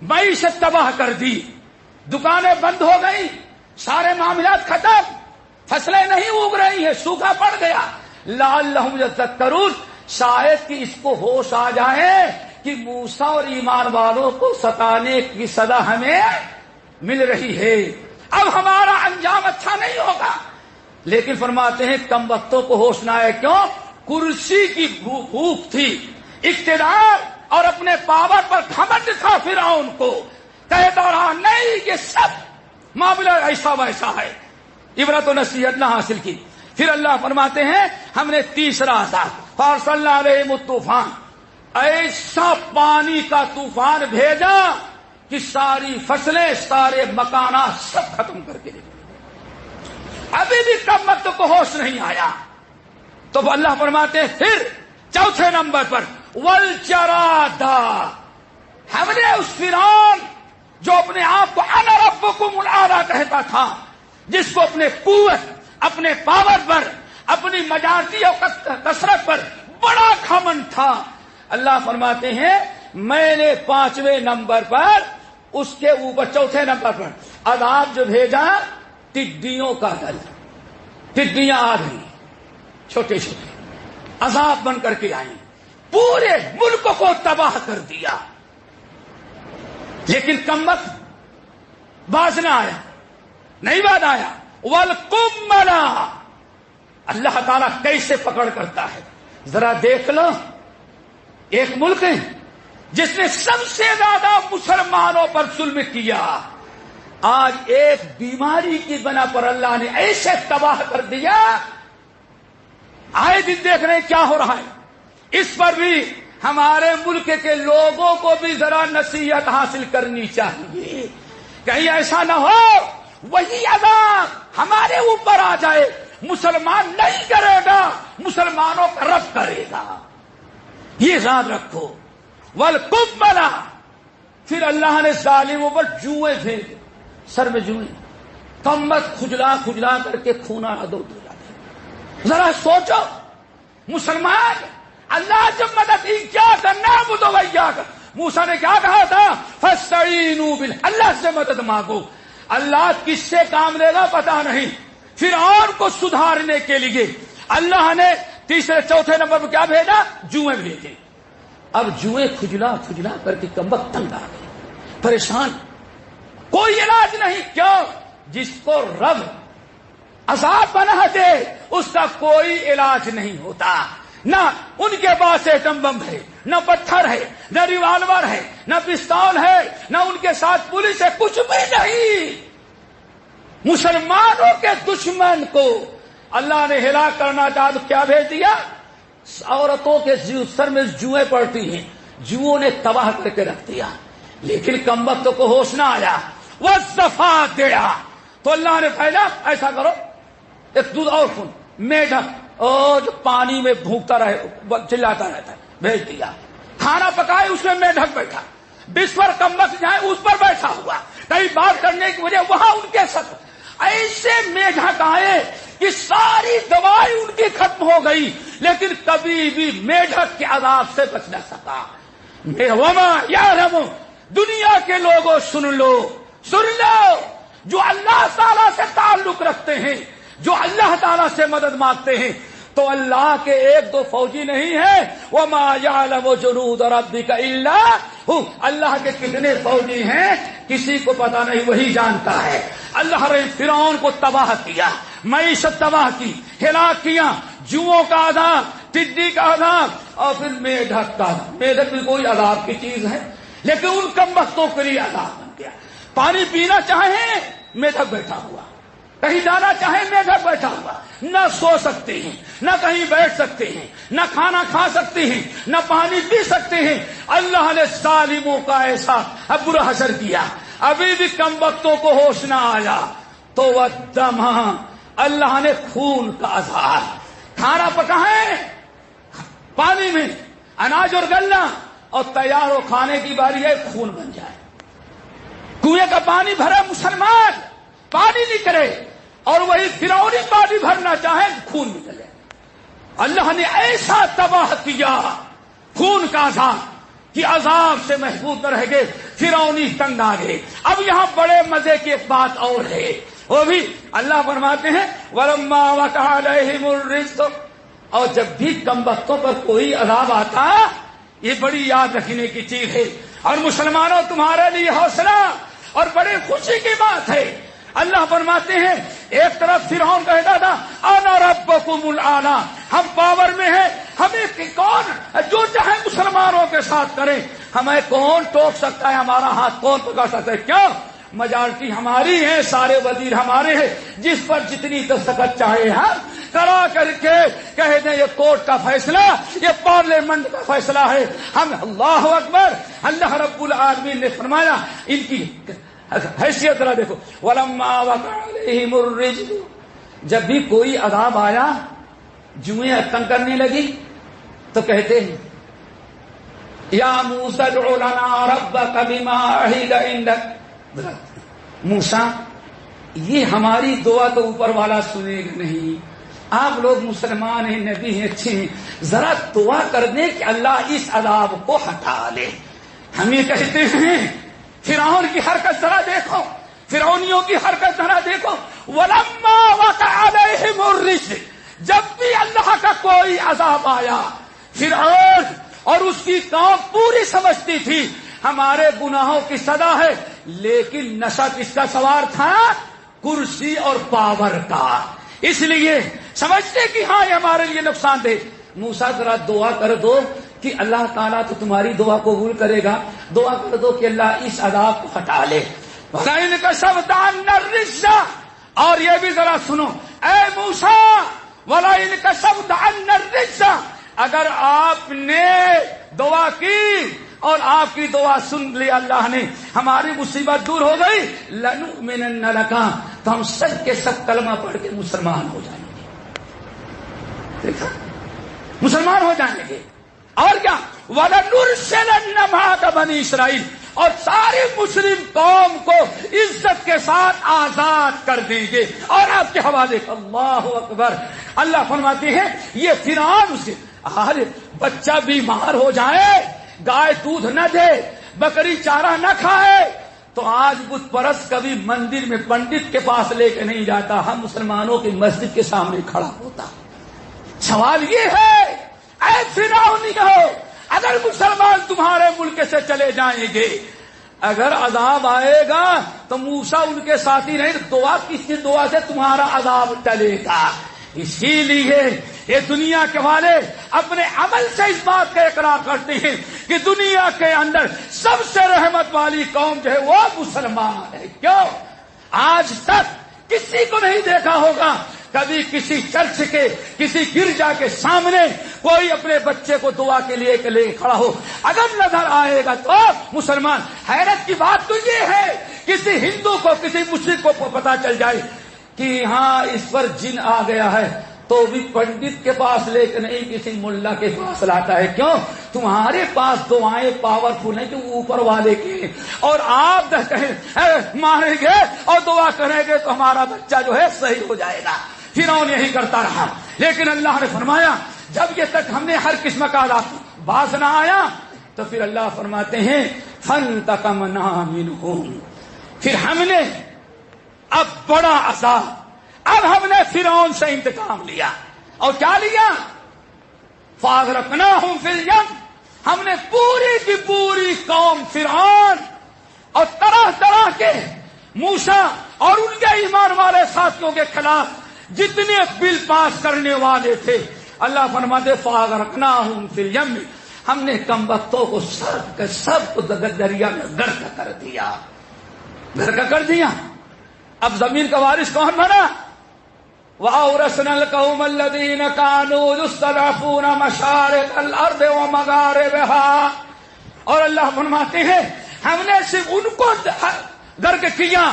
معیشت تباہ کر دی، دکانیں بند ہو گئی، سارے معاملات ختم، فصلیں نہیں اگ رہی ہیں، سوکھا پڑ گیا، لعلہم یذکرون، شاید کہ اس کو ہوش آ جائے کہ موسیٰ اور ایمان والوں کو ستانے کی سزا ہمیں مل رہی ہے، اب ہمارا انجام اچھا نہیں ہوگا۔ لیکن فرماتے ہیں کم وقتوں کو ہوش نہ آئے، کیوں؟ کرسی کی بھوک تھی، اقتدار اور اپنے پاور پر گھمنڈ تھا فرعون کو، کہتا رہا نہیں یہ سب معاملہ ایسا ویسا ہے، عبرت و نصیحت نہ حاصل کی۔ پھر اللہ فرماتے ہیں ہم نے تیسرا عذاب فارسلنا علیہم الطوفان، ایسا پانی کا طوفان بھیجا کہ ساری فصلیں سارے مکانات سب ختم کر کے دے۔ ابھی بھی کم وقت کو ہوش نہیں آیا تو اللہ فرماتے ہیں پھر چوتھے نمبر پر والجرادا، ہم نے اس فرعون جو اپنے آپ کو انا ربکم الاعلی کہتا تھا، جس کو اپنے قوت، اپنے پاور پر، اپنی مجازی اور کثرت پر بڑا گھمنڈ تھا، اللہ فرماتے ہیں میں نے 5ویں نمبر پر اس کے اوپر چوتھے نمبر پر عذاب جو بھیجا، ٹڈیوں کا دل، ٹڈیاں آ گئی، چھوٹے چھوٹے عذاب بن کر کے آئیں، پورے ملک کو تباہ کر دیا۔ لیکن کم وقت باز نہ آیا، نہیں باز آیا۔ والقملا، اللہ تعالیٰ کیسے پکڑ کرتا ہے ذرا دیکھ لو۔ ایک ملک ہے جس نے سب سے زیادہ مسلمانوں پر ظلم کیا، آج ایک بیماری کی بنا پر اللہ نے ایسے تباہ کر دیا، آئے دن دیکھ رہے ہیں کیا ہو رہا ہے۔ اس پر بھی ہمارے ملک کے لوگوں کو بھی ذرا نصیحت حاصل کرنی چاہیے، کہیں ایسا نہ ہو وہی عذاب ہمارے اوپر آ جائے۔ مسلمان نہیں کرے گا، مسلمانوں کا رب کرے گا، یہ یاد رکھو۔ والقملا، پھر اللہ نے ظالموں پر جوئیں بھیجے، سر میں جوئیں، کمبخت کھجلا کھجلا کر کے خونا دو جاتے۔ ذرا سوچو، مسلمان اللہ جب مدد کیا کرنا بدو ویا کر، موسیٰ نے کیا کہا تھا؟ فاستعینوا باللہ، اللہ سے مدد مانگو۔ اللہ کس سے کام لے گا پتا نہیں۔ فرعون کو سدھارنے کے لیے اللہ نے تیسرے چوتھے نمبر پر کیا بھیجا؟ جوئیں بھیجے۔ اب جوئیں کھجلا کھجلا کر کے کمبخت تنگ آ گئے، پریشان، کوئی علاج نہیں۔ کیوں؟ جس کو رب عذاب بنا دے اس کا کوئی علاج نہیں ہوتا۔ نہ ان کے پاس ایٹم بم ہے، نہ پتھر ہے، نہ ریوالور ہے، نہ پستول ہے، نہ ان کے ساتھ پولیس ہے، کچھ بھی نہیں۔ مسلمانوں کے دشمن کو اللہ نے ہلاک کرنا چاہا تو کیا بھیج دیا؟ عورتوں کے سر میں جوئیں پڑتی ہیں، جوؤں نے تباہ کر کے رکھ دیا۔ لیکن کمبختوں کو ہوش نہ آیا، وَالضَّفَادِعَ، تو اللہ نے پہلا ایسا کرو، ایک دودھ اور خون، میڈک اور جو پانی میں بھونکتا رہے چلاتا رہتا ہے، بھیج دیا۔ کھانا پکائے اس میں میڈک بیٹھا، بسور کمبخت جائے اس پر بیٹھا ہوا، کئی بات کرنے کی وجہ وہاں ان کے ساتھ ایسے میڈک آئے کہ ساری دوائی ان کی ختم ہو گئی، لیکن کبھی بھی میڈک کے عذاب سے بچ نہ سکا۔ وما یعلم، دنیا کے لوگوں سن لو، جو اللہ تعالیٰ سے تعلق رکھتے ہیں، جو اللہ تعالیٰ سے مدد مانگتے ہیں، تو اللہ کے ایک دو فوجی نہیں ہیں. وَمَا يَعْلَمُ جُنُودَ رَبِّكَ إِلَّا هُوَ. اللہ کے کتنے فوجی ہیں کسی کو پتا نہیں، وہی جانتا ہے. اللہ نے فرعون کو تباہ کیا، معیشت تباہ کی، ہلاک کیا، جوؤں کا عذاب، ٹڈی کا عذاب، اور پھر میڈک کا عذاب. میڈک بھی کوئی عذاب کی چیز ہے، لیکن ان کمبختوں کے لیے عذاب بن گیا. پانی پینا چاہیں میڈک بیٹھا ہوا، کہیں جانا چاہیں میڈک بیٹھا ہوا، نہ سو سکتے ہیں، نہ کہیں بیٹھ سکتے ہیں، نہ کھانا کھا سکتے ہیں، نہ پانی پی سکتے ہیں. اللہ نے ظالموں کا ایسا برا حشر کیا. ابھی بھی کم وقتوں کو ہوش نہ آیا تو وہ دم، اللہ نے خون کا عذاب. کھانا پکائیں پانی میں، اناج اور غلہ، اور تیار ہو کھانے کی باری ہے، خون بن جائے. کنویں کا پانی بھرے مسلمان پانی نکلے، اور وہی فرعونی پانی بھرنا چاہے خون نکلے. اللہ نے ایسا تباہ کیا خون کا عذاب کہ عذاب سے محفوظ نہ رہ گئے، فرعونی تنگ آ گئے. اب یہاں بڑے مزے کی ایک بات اور ہے، وہ بھی اللہ فرماتے ہیں وَلَمَّا وَقَعَ عَلَيْهِمُ الرِّجْزُ. اور جب بھی کم وقتوں پر کوئی عذاب آتا، یہ بڑی یاد رکھنے کی چیز ہے. اور مسلمانوں تمہارے لیے حوصلہ اور بڑی خوشی کی بات ہے. اللہ فرماتے ہیں ایک طرف فرعون کہتا تھا انا ربکم الاعلی، ہم پاور میں ہیں، ہمیں کون جو چاہے مسلمانوں کے ساتھ کریں، ہمیں کون ٹوک سکتا ہے، ہمارا ہاتھ کون پکڑ سکتا ہے. کیوں؟ میجارٹی ہماری ہے، سارے وزیر ہمارے ہیں، جس پر جتنی دستخط چاہے ہم کرا کر کے کہہ دیں یہ کورٹ کا فیصلہ، یہ پارلیمنٹ کا فیصلہ ہے. ہم اللہ اکبر. اللہ رب العالمین نے فرمایا ان کی حیثیت ذرا دیکھو. وَلَمَّا وَقَعَ عَلَيْهِمُ الرِّجْزُ. جب بھی کوئی عذاب آیا، جوئیں تنگ کرنے لگی، تو کہتے ہیں یا موسیٰ ادع لنا ربک بما عہد عندک. موسیٰ یہ ہماری دعا تو اوپر والا سنے گا نہیں، آپ لوگ مسلمان ہیں، نبی ہیں، اچھے ہیں، ذرا دعا کر دیں کہ اللہ اس عذاب کو ہٹا لے. ہم یہ کہتے ہیں فرعون کی حرکت ذرا دیکھو، فرعونیوں کی حرکت ذرا دیکھو. وَلَمَّا وَقَعَ عَلَيْهِمُ الرِّجْزُ. جب بھی اللہ کا کوئی عذاب آیا، فرعون اور اس کی قوم پوری سمجھتی تھی ہمارے گناہوں کی سزا ہے، لیکن نشہ کس کا سوار تھا؟ کرسی اور پاور کا. اس لیے سمجھتے کہ ہاں یہ ہمارے لیے نقصان دہ. موسیٰ ذرا دعا کر دو کہ اللہ تعالیٰ تو تمہاری دعا قبول کرے گا، دعا کر دو کہ اللہ اس عذاب کو ہٹا لے. وَلَئِنْ كَشَفْتَ عَنَّا الرِّجْزَ. اور یہ بھی ذرا سنو اے موسیٰ، وَلَئِنْ كَشَفْتَ عَنَّا الرِّجْزَ. اگر آپ نے دعا کی اور آپ کی دعا سن لی اللہ نے، ہماری مصیبت دور ہو گئی، لَنُؤْمِنَنَّ لَكَ. تو ہم سب کے سب کلمہ پڑھ کے مسلمان ہو جائیں گے. دیکھا، مسلمان ہو جائیں گے. اور کیا وَلَنُرْسِلَنَّ مَعَكَ بَنِي اسرائیل. اور ساری مسلم قوم کو عزت کے ساتھ آزاد کر دیں گے اور آپ کے حوالے. اللہ اکبر. اللہ فرماتے ہیں یہ فرعون سے بچہ بیمار ہو جائے، گائے دودھ نہ دے، بکری چارہ نہ کھائے، تو آج بت پرست کبھی مندر میں پنڈت کے پاس لے کے نہیں جاتا، ہم مسلمانوں کی مسجد کے سامنے کھڑا ہوتا. سوال یہ ہے اے فرعونیو، اگر مسلمان تمہارے ملک سے چلے جائیں گے، اگر عذاب آئے گا تو موسیٰ ان کے ساتھی نہیں، دعا کس کی دعا سے تمہارا عذاب ٹلے گا. اسی لیے یہ دنیا کے والے اپنے عمل سے اس بات کا اقرار کرتے ہیں کہ دنیا کے اندر سب سے رحمت والی قوم جو ہے وہ مسلمان ہے. کیوں؟ آج تک کسی کو نہیں دیکھا ہوگا کبھی کسی چرچ کے کسی گرجا کے سامنے کوئی اپنے بچے کو دعا کے لیے کھڑا ہو. اگر نظر آئے گا تو مسلمان. حیرت کی بات تو یہ ہے کسی ہندو کو کسی مشرک کو پتا چل جائے کہ ہاں اس پر جن آ گیا ہے تو بھی پنڈت کے پاس لے کے نہیں کسی ملا کے پاس لاتا ہے. کیوں؟ تمہارے پاس دعائیں پاورفل ہیں جو اوپر والے کی، اور آپ ماریں گے اور دعا کریں گے تو ہمارا بچہ جو ہے صحیح ہو جائے گا. فرعون یہی کرتا رہا. لیکن اللہ نے فرمایا جب یہ تک ہم نے ہر قسم کا عذاب باز نہ آیا تو پھر اللہ فرماتے ہیں فَانْتَقَمْنَا مِنْهُمْ. پھر ہم نے اب بڑا عذاب. اب ہم نے فرعون سے انتقام لیا اور کیا لیا؟ فاغرقناہم فی الیم. ہم نے پوری کی پوری قوم فرعون اور طرح طرح کے موسیٰ اور ان کے ایمان والے ساتھیوں کے خلاف جتنے بل پاس کرنے والے تھے، اللہ فرماتے فاغرقناہم فی الیم، ہم نے کم بختوں کو سب کو دریا میں غرق کر دیا. غرق کر دیا. اب زمین کا وارث کون بنا؟ وَأَوْرَثْنَا الْقَوْمَ الَّذِينَ كَانُوا يُسْتَضْعَفُونَ مَشَارِقَ الْأَرْضِ وَمَغَارِبَهَا. اور اللہ فرماتے ہیں ہم نے صرف ان کو غرق کیا،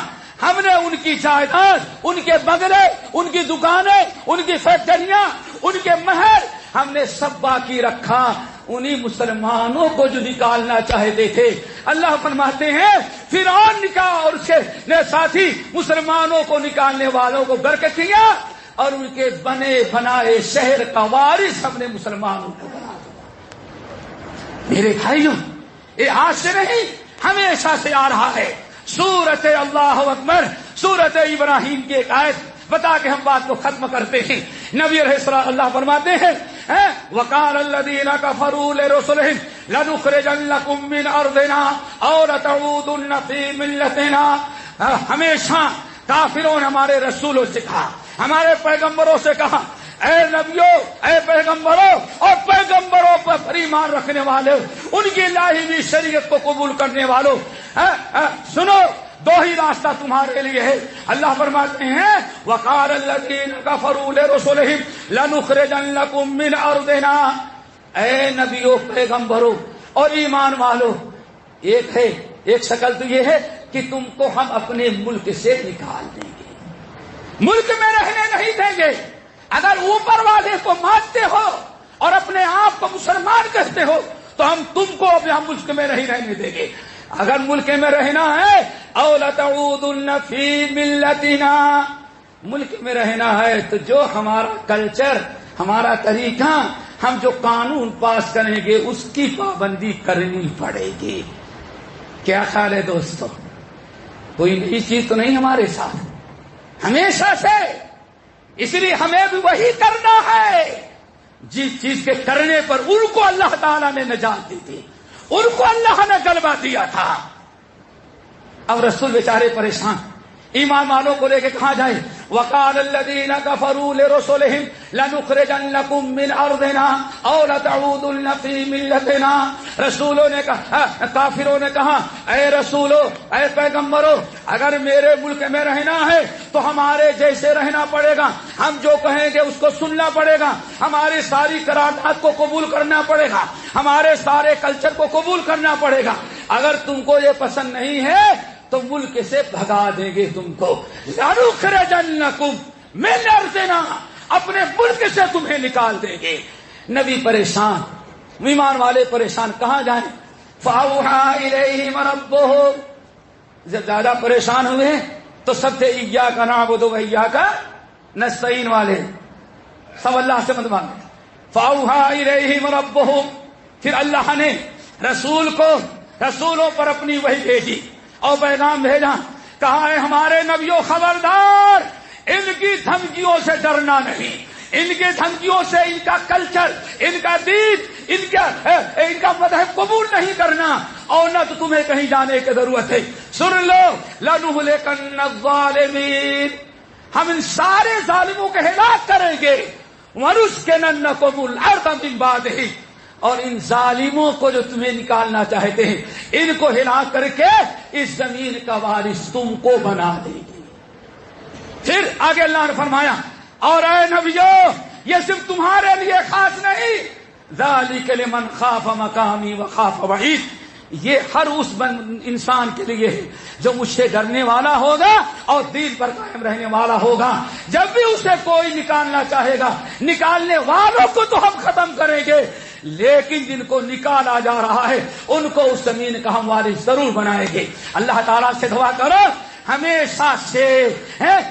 ہم نے ان کی جائیداد، ان کے بنگلے، ان کی دکانیں، ان کی فیکٹریاں، ان کے محل ہم نے سب باقی رکھا. انہی مسلمانوں کو جو نکالنا چاہتے تھے، اللہ فرماتے ہیں فرعون نکاح اور اس کے ساتھی مسلمانوں کو نکالنے والوں کو غرق کیا اور ان کے بنے بنائے شہر کا وارث ہم نے مسلمانوں کو بنا دیا. میرے بھائیوں، یہ آج سے نہیں ہمیشہ سے آ رہا ہے. سورت اللہ اکبر، سورت ابراہیم کی ایک آیت بتا کے ہم بات کو ختم کرتے ہیں. نبی علیہ السلام اللہ فرماتے ہیں وَقَالَ الَّذِينَ كَفَرُوا لِرُسُلِهِمْ لَنُخْرِجَنَّكُم مِّنْ أَرْضِنَا أَوْ لَتَعُودُنَّ فِي مِلَّتِنَا. ہمیشہ کافروں نے ہمارے رسولوں سے کہا، ہمارے پیغمبروں سے کہا، اے نبیوں، اے پیغمبروں اور پیغمبروں پر ایمان رکھنے والوں، ان کی لائی ہوئی شریعت کو قبول کرنے والوں، سنو دو ہی راستہ تمہارے لیے ہے. اللہ فرماتے ہیں وَقَالَ الَّذِينَ كَفَرُوا لِرُسُلِهِمْ لَنُخْرِجَنَّكُم مِّنْ أَرْضِنَا. اے نبیوں، پیغمبروں اور ایمان والوں، ایک ہے، ایک شکل تو یہ ہے کہ تم کو ہم اپنے ملک سے نکال دیں گے، ملک میں رہنے نہیں دیں گے. اگر اوپر والے کو مانتے ہو اور اپنے آپ کو مسلمان کہتے ہو تو ہم تم کو اب ہم ملک میں نہیں رہنے دیں گے. اگر ملک میں رہنا ہے او لتعودن فی ملتنا، ملک میں رہنا ہے تو جو ہمارا کلچر، ہمارا طریقہ، ہم جو قانون پاس کریں گے اس کی پابندی کرنی پڑے گی. کیا خیال ہے دوستو؟ کوئی نئی چیز تو نہیں ہمارے ساتھ، ہمیشہ سے. اس لیے ہمیں بھی وہی کرنا ہے جس چیز کے کرنے پر ان کو اللہ تعالیٰ نے نجات دی تھی، ان کو اللہ نے غلبہ دیا تھا. اب رسول بیچارے پریشان، ایمان والوں کو لے کے کہاں جائے؟ وَقَالَ الَّذِينَ كَفَرُوا لِرُسُلِهِمْ لَنُخْرِجَنَّكُم مِّنْ أَرْضِنَا أَوْ لَتَعُودُنَّ فِي مِلَّتِنَا. رسولوں نے کہا، کافروں نے کہا اے رسولو، اے پیغمبرو، اگر میرے ملک میں رہنا ہے تو ہمارے جیسے رہنا پڑے گا، ہم جو کہیں گے اس کو سننا پڑے گا، ہماری ساری قرارداد کو قبول کرنا پڑے گا، ہمارے سارے کلچر کو قبول کرنا پڑے گا. اگر تم کو یہ پسند نہیں ہے تو ملک سے بھگا دیں گے تم کو. لَنُخْرِجَنَّكُم مِّنْ أَرْضِنَا، اپنے ملک سے تمہیں نکال دیں گے. نبی پریشان، ایمان والے پریشان، کہاں جائیں؟ فَأَوْحَىٰ إِلَيْهِمْ رَبُّهُمْ. جب زیادہ پریشان ہوئے تو سب تھے إِيَّاكَ نَعْبُدُ وَإِيَّاكَ نَسْتَعِينُ والے، سب اللہ سے مدد مانگے. فَأَوْحَىٰ إِلَيْهِمْ رَبُّهُمْ. پھر اللہ نے رسولوں پر اپنی وحی بھیجی اور پیغام بھیجا، کہا ہے ہمارے نبیوں خبردار، ان کی دھمکیوں سے ڈرنا نہیں، ان کے دھمکیوں سے ان کا کلچر، ان کا دین، ان کا مذہب قبول نہیں کرنا، اور نہ تو تمہیں کہیں جانے کی ضرورت ہے. سن لو لَنُهْلِكَنَّ الظَّالِمِينَ، ہم ان سارے ظالموں کو ہلاک کریں گے. وَنُسْكِنَنَّكُمُ الْأَرْضَ مِن بَعْدِهِمْ، اور ان ظالموں کو جو تمہیں نکالنا چاہتے ہیں ان کو ہلاک کر کے اس زمین کا وارث تم کو بنا دیں گے. پھر آگے اللہ نے فرمایا اور اے نبیو، یہ صرف تمہارے لیے خاص نہیں، ذالک لمن خاف مقامی وخاف وعید، یہ ہر اس انسان کے لیے ہے جو مجھ سے ڈرنے والا ہوگا اور دین پر قائم رہنے والا ہوگا. جب بھی اسے کوئی نکالنا چاہے گا، نکالنے والوں کو تو ہم ختم کریں گے، لیکن جن کو نکالا جا رہا ہے ان کو اس زمین کا ہم وارث ضرور بنائیں گے. اللہ تعالیٰ سے دعا کرو ہمیشہ سے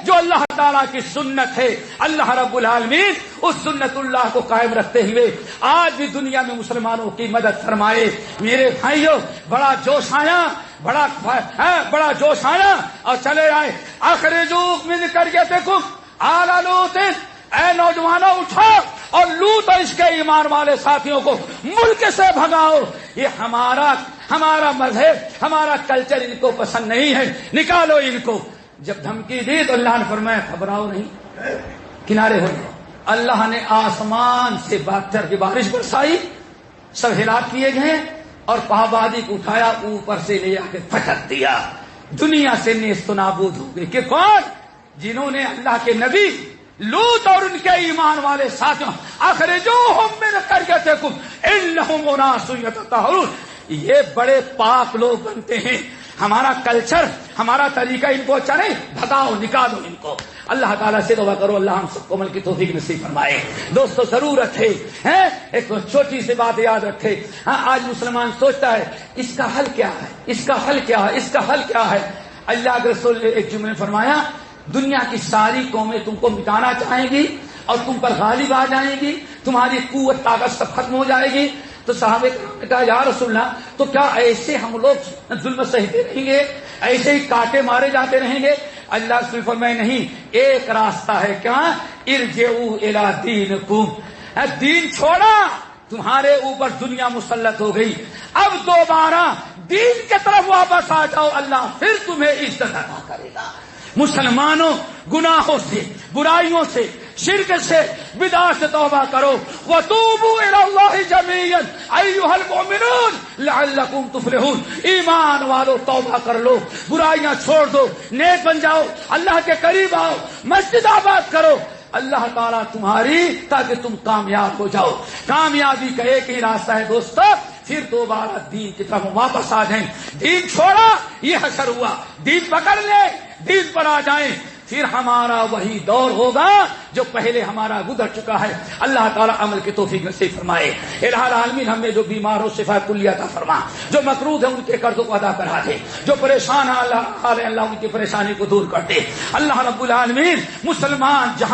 جو اللہ تعالیٰ کی سنت ہے، اللہ رب العالمین اس سنت اللہ کو قائم رکھتے ہوئے آج بھی دنیا میں مسلمانوں کی مدد فرمائے. میرے بھائیوں، بڑا جوش آیا بڑا جوش آیا اور چلے آئے. اخرجوا من قريتكم آل لوط، اے نوجوانوں اٹھو اور لوط اور اس کے ایمان والے ساتھیوں کو ملک سے بھگاؤ. یہ ہمارا مذہب، ہمارا کلچر ان کو پسند نہیں ہے، نکالو ان کو. جب دھمکی دی تو اللہ نے فرمایا گھبراؤ نہیں، کنارے ہو جاؤ. اللہ نے آسمان سے پتھر کی بارش برسائی، سب ہلاک کیے گئے اور پابادی کو اٹھایا اوپر سے لے آ کے پھٹک دیا. دنیا سے نیست و نابود ہو گئی. کہ کون؟ جنہوں نے اللہ کے نبی لوط اور ان کے ایمان والے ساتھیوں اخرجوہم من قريتكم انہم اناس یتطہرون. یہ بڑے پاک لوگ بنتے ہیں. ہمارا کلچر، ہمارا طریقہ ان کو اچھا نہیں، بھگاؤ، نکالو ان کو. اللہ تعالیٰ سے دعا کرو اللہ ہم سب کو عمل کی توفیق نصیب فرمائے. دوستو ضرورت ہے ایک چھوٹی سی بات یاد رکھے. آج مسلمان سوچتا ہے اس کا حل کیا ہے، اس کا حل کیا ہے، اس کا حل کیا ہے. اللہ کے رسول نے ایک جملے میں فرمایا دنیا کی ساری قومیں تم کو مٹانا چاہیں گی اور تم پر غالب آ جائیں گی، تمہاری قوت طاقت سب ختم ہو جائے گی. تو صحابہ کرام نے کہا یا رسول اللہ تو کیا ایسے ہم لوگ ظلم سہتے رہیں گے، ایسے ہی کاٹے مارے جاتے رہیں گے؟ اللہ رسول فرمائے نہیں، ایک راستہ ہے. کیا؟ ارجعوا الی دینکم، دین چھوڑا، تمہارے اوپر دنیا مسلط ہو گئی، اب دوبارہ دین کی طرف واپس آ جاؤ، اللہ پھر تمہیں عزت عطا کرے گا. مسلمانوں گناہوں سے، برائیوں سے، شرک سے، بدعت سے توبہ کرو. وتوبوا الی اللہ جميعا ایھا المؤمنون لعلکم تفلحون. ایمان والو توبہ کر لو، برائیاں چھوڑ دو، نیک بن جاؤ، اللہ کے قریب آؤ، مسجد آباد کرو. اللہ تعالیٰ تمہاری تاکہ تم کامیاب ہو جاؤ. کامیابی کا ایک ہی راستہ ہے دوستو، پھر دوبارہ دین کی طرف واپس آ جائیں. دین چھوڑا یہ حشر ہوا، دین پکڑ لے، دین پر آ جائیں، پھر ہمارا وہی دور ہوگا جو پہلے ہمارا گزر چکا ہے. اللہ تعالیٰ عمل کی توفیق نصیب فرمائے. الہ العالمین ہم نے جو بیمار ہو شفا کلیہ عطا فرما، جو مقروض ہے ان کے قرضوں کو ادا کرا دے، جو پریشان ہے اللہ ان کی پریشانی کو دور کر دے. اللہ رب العالمین مسلمان جہاں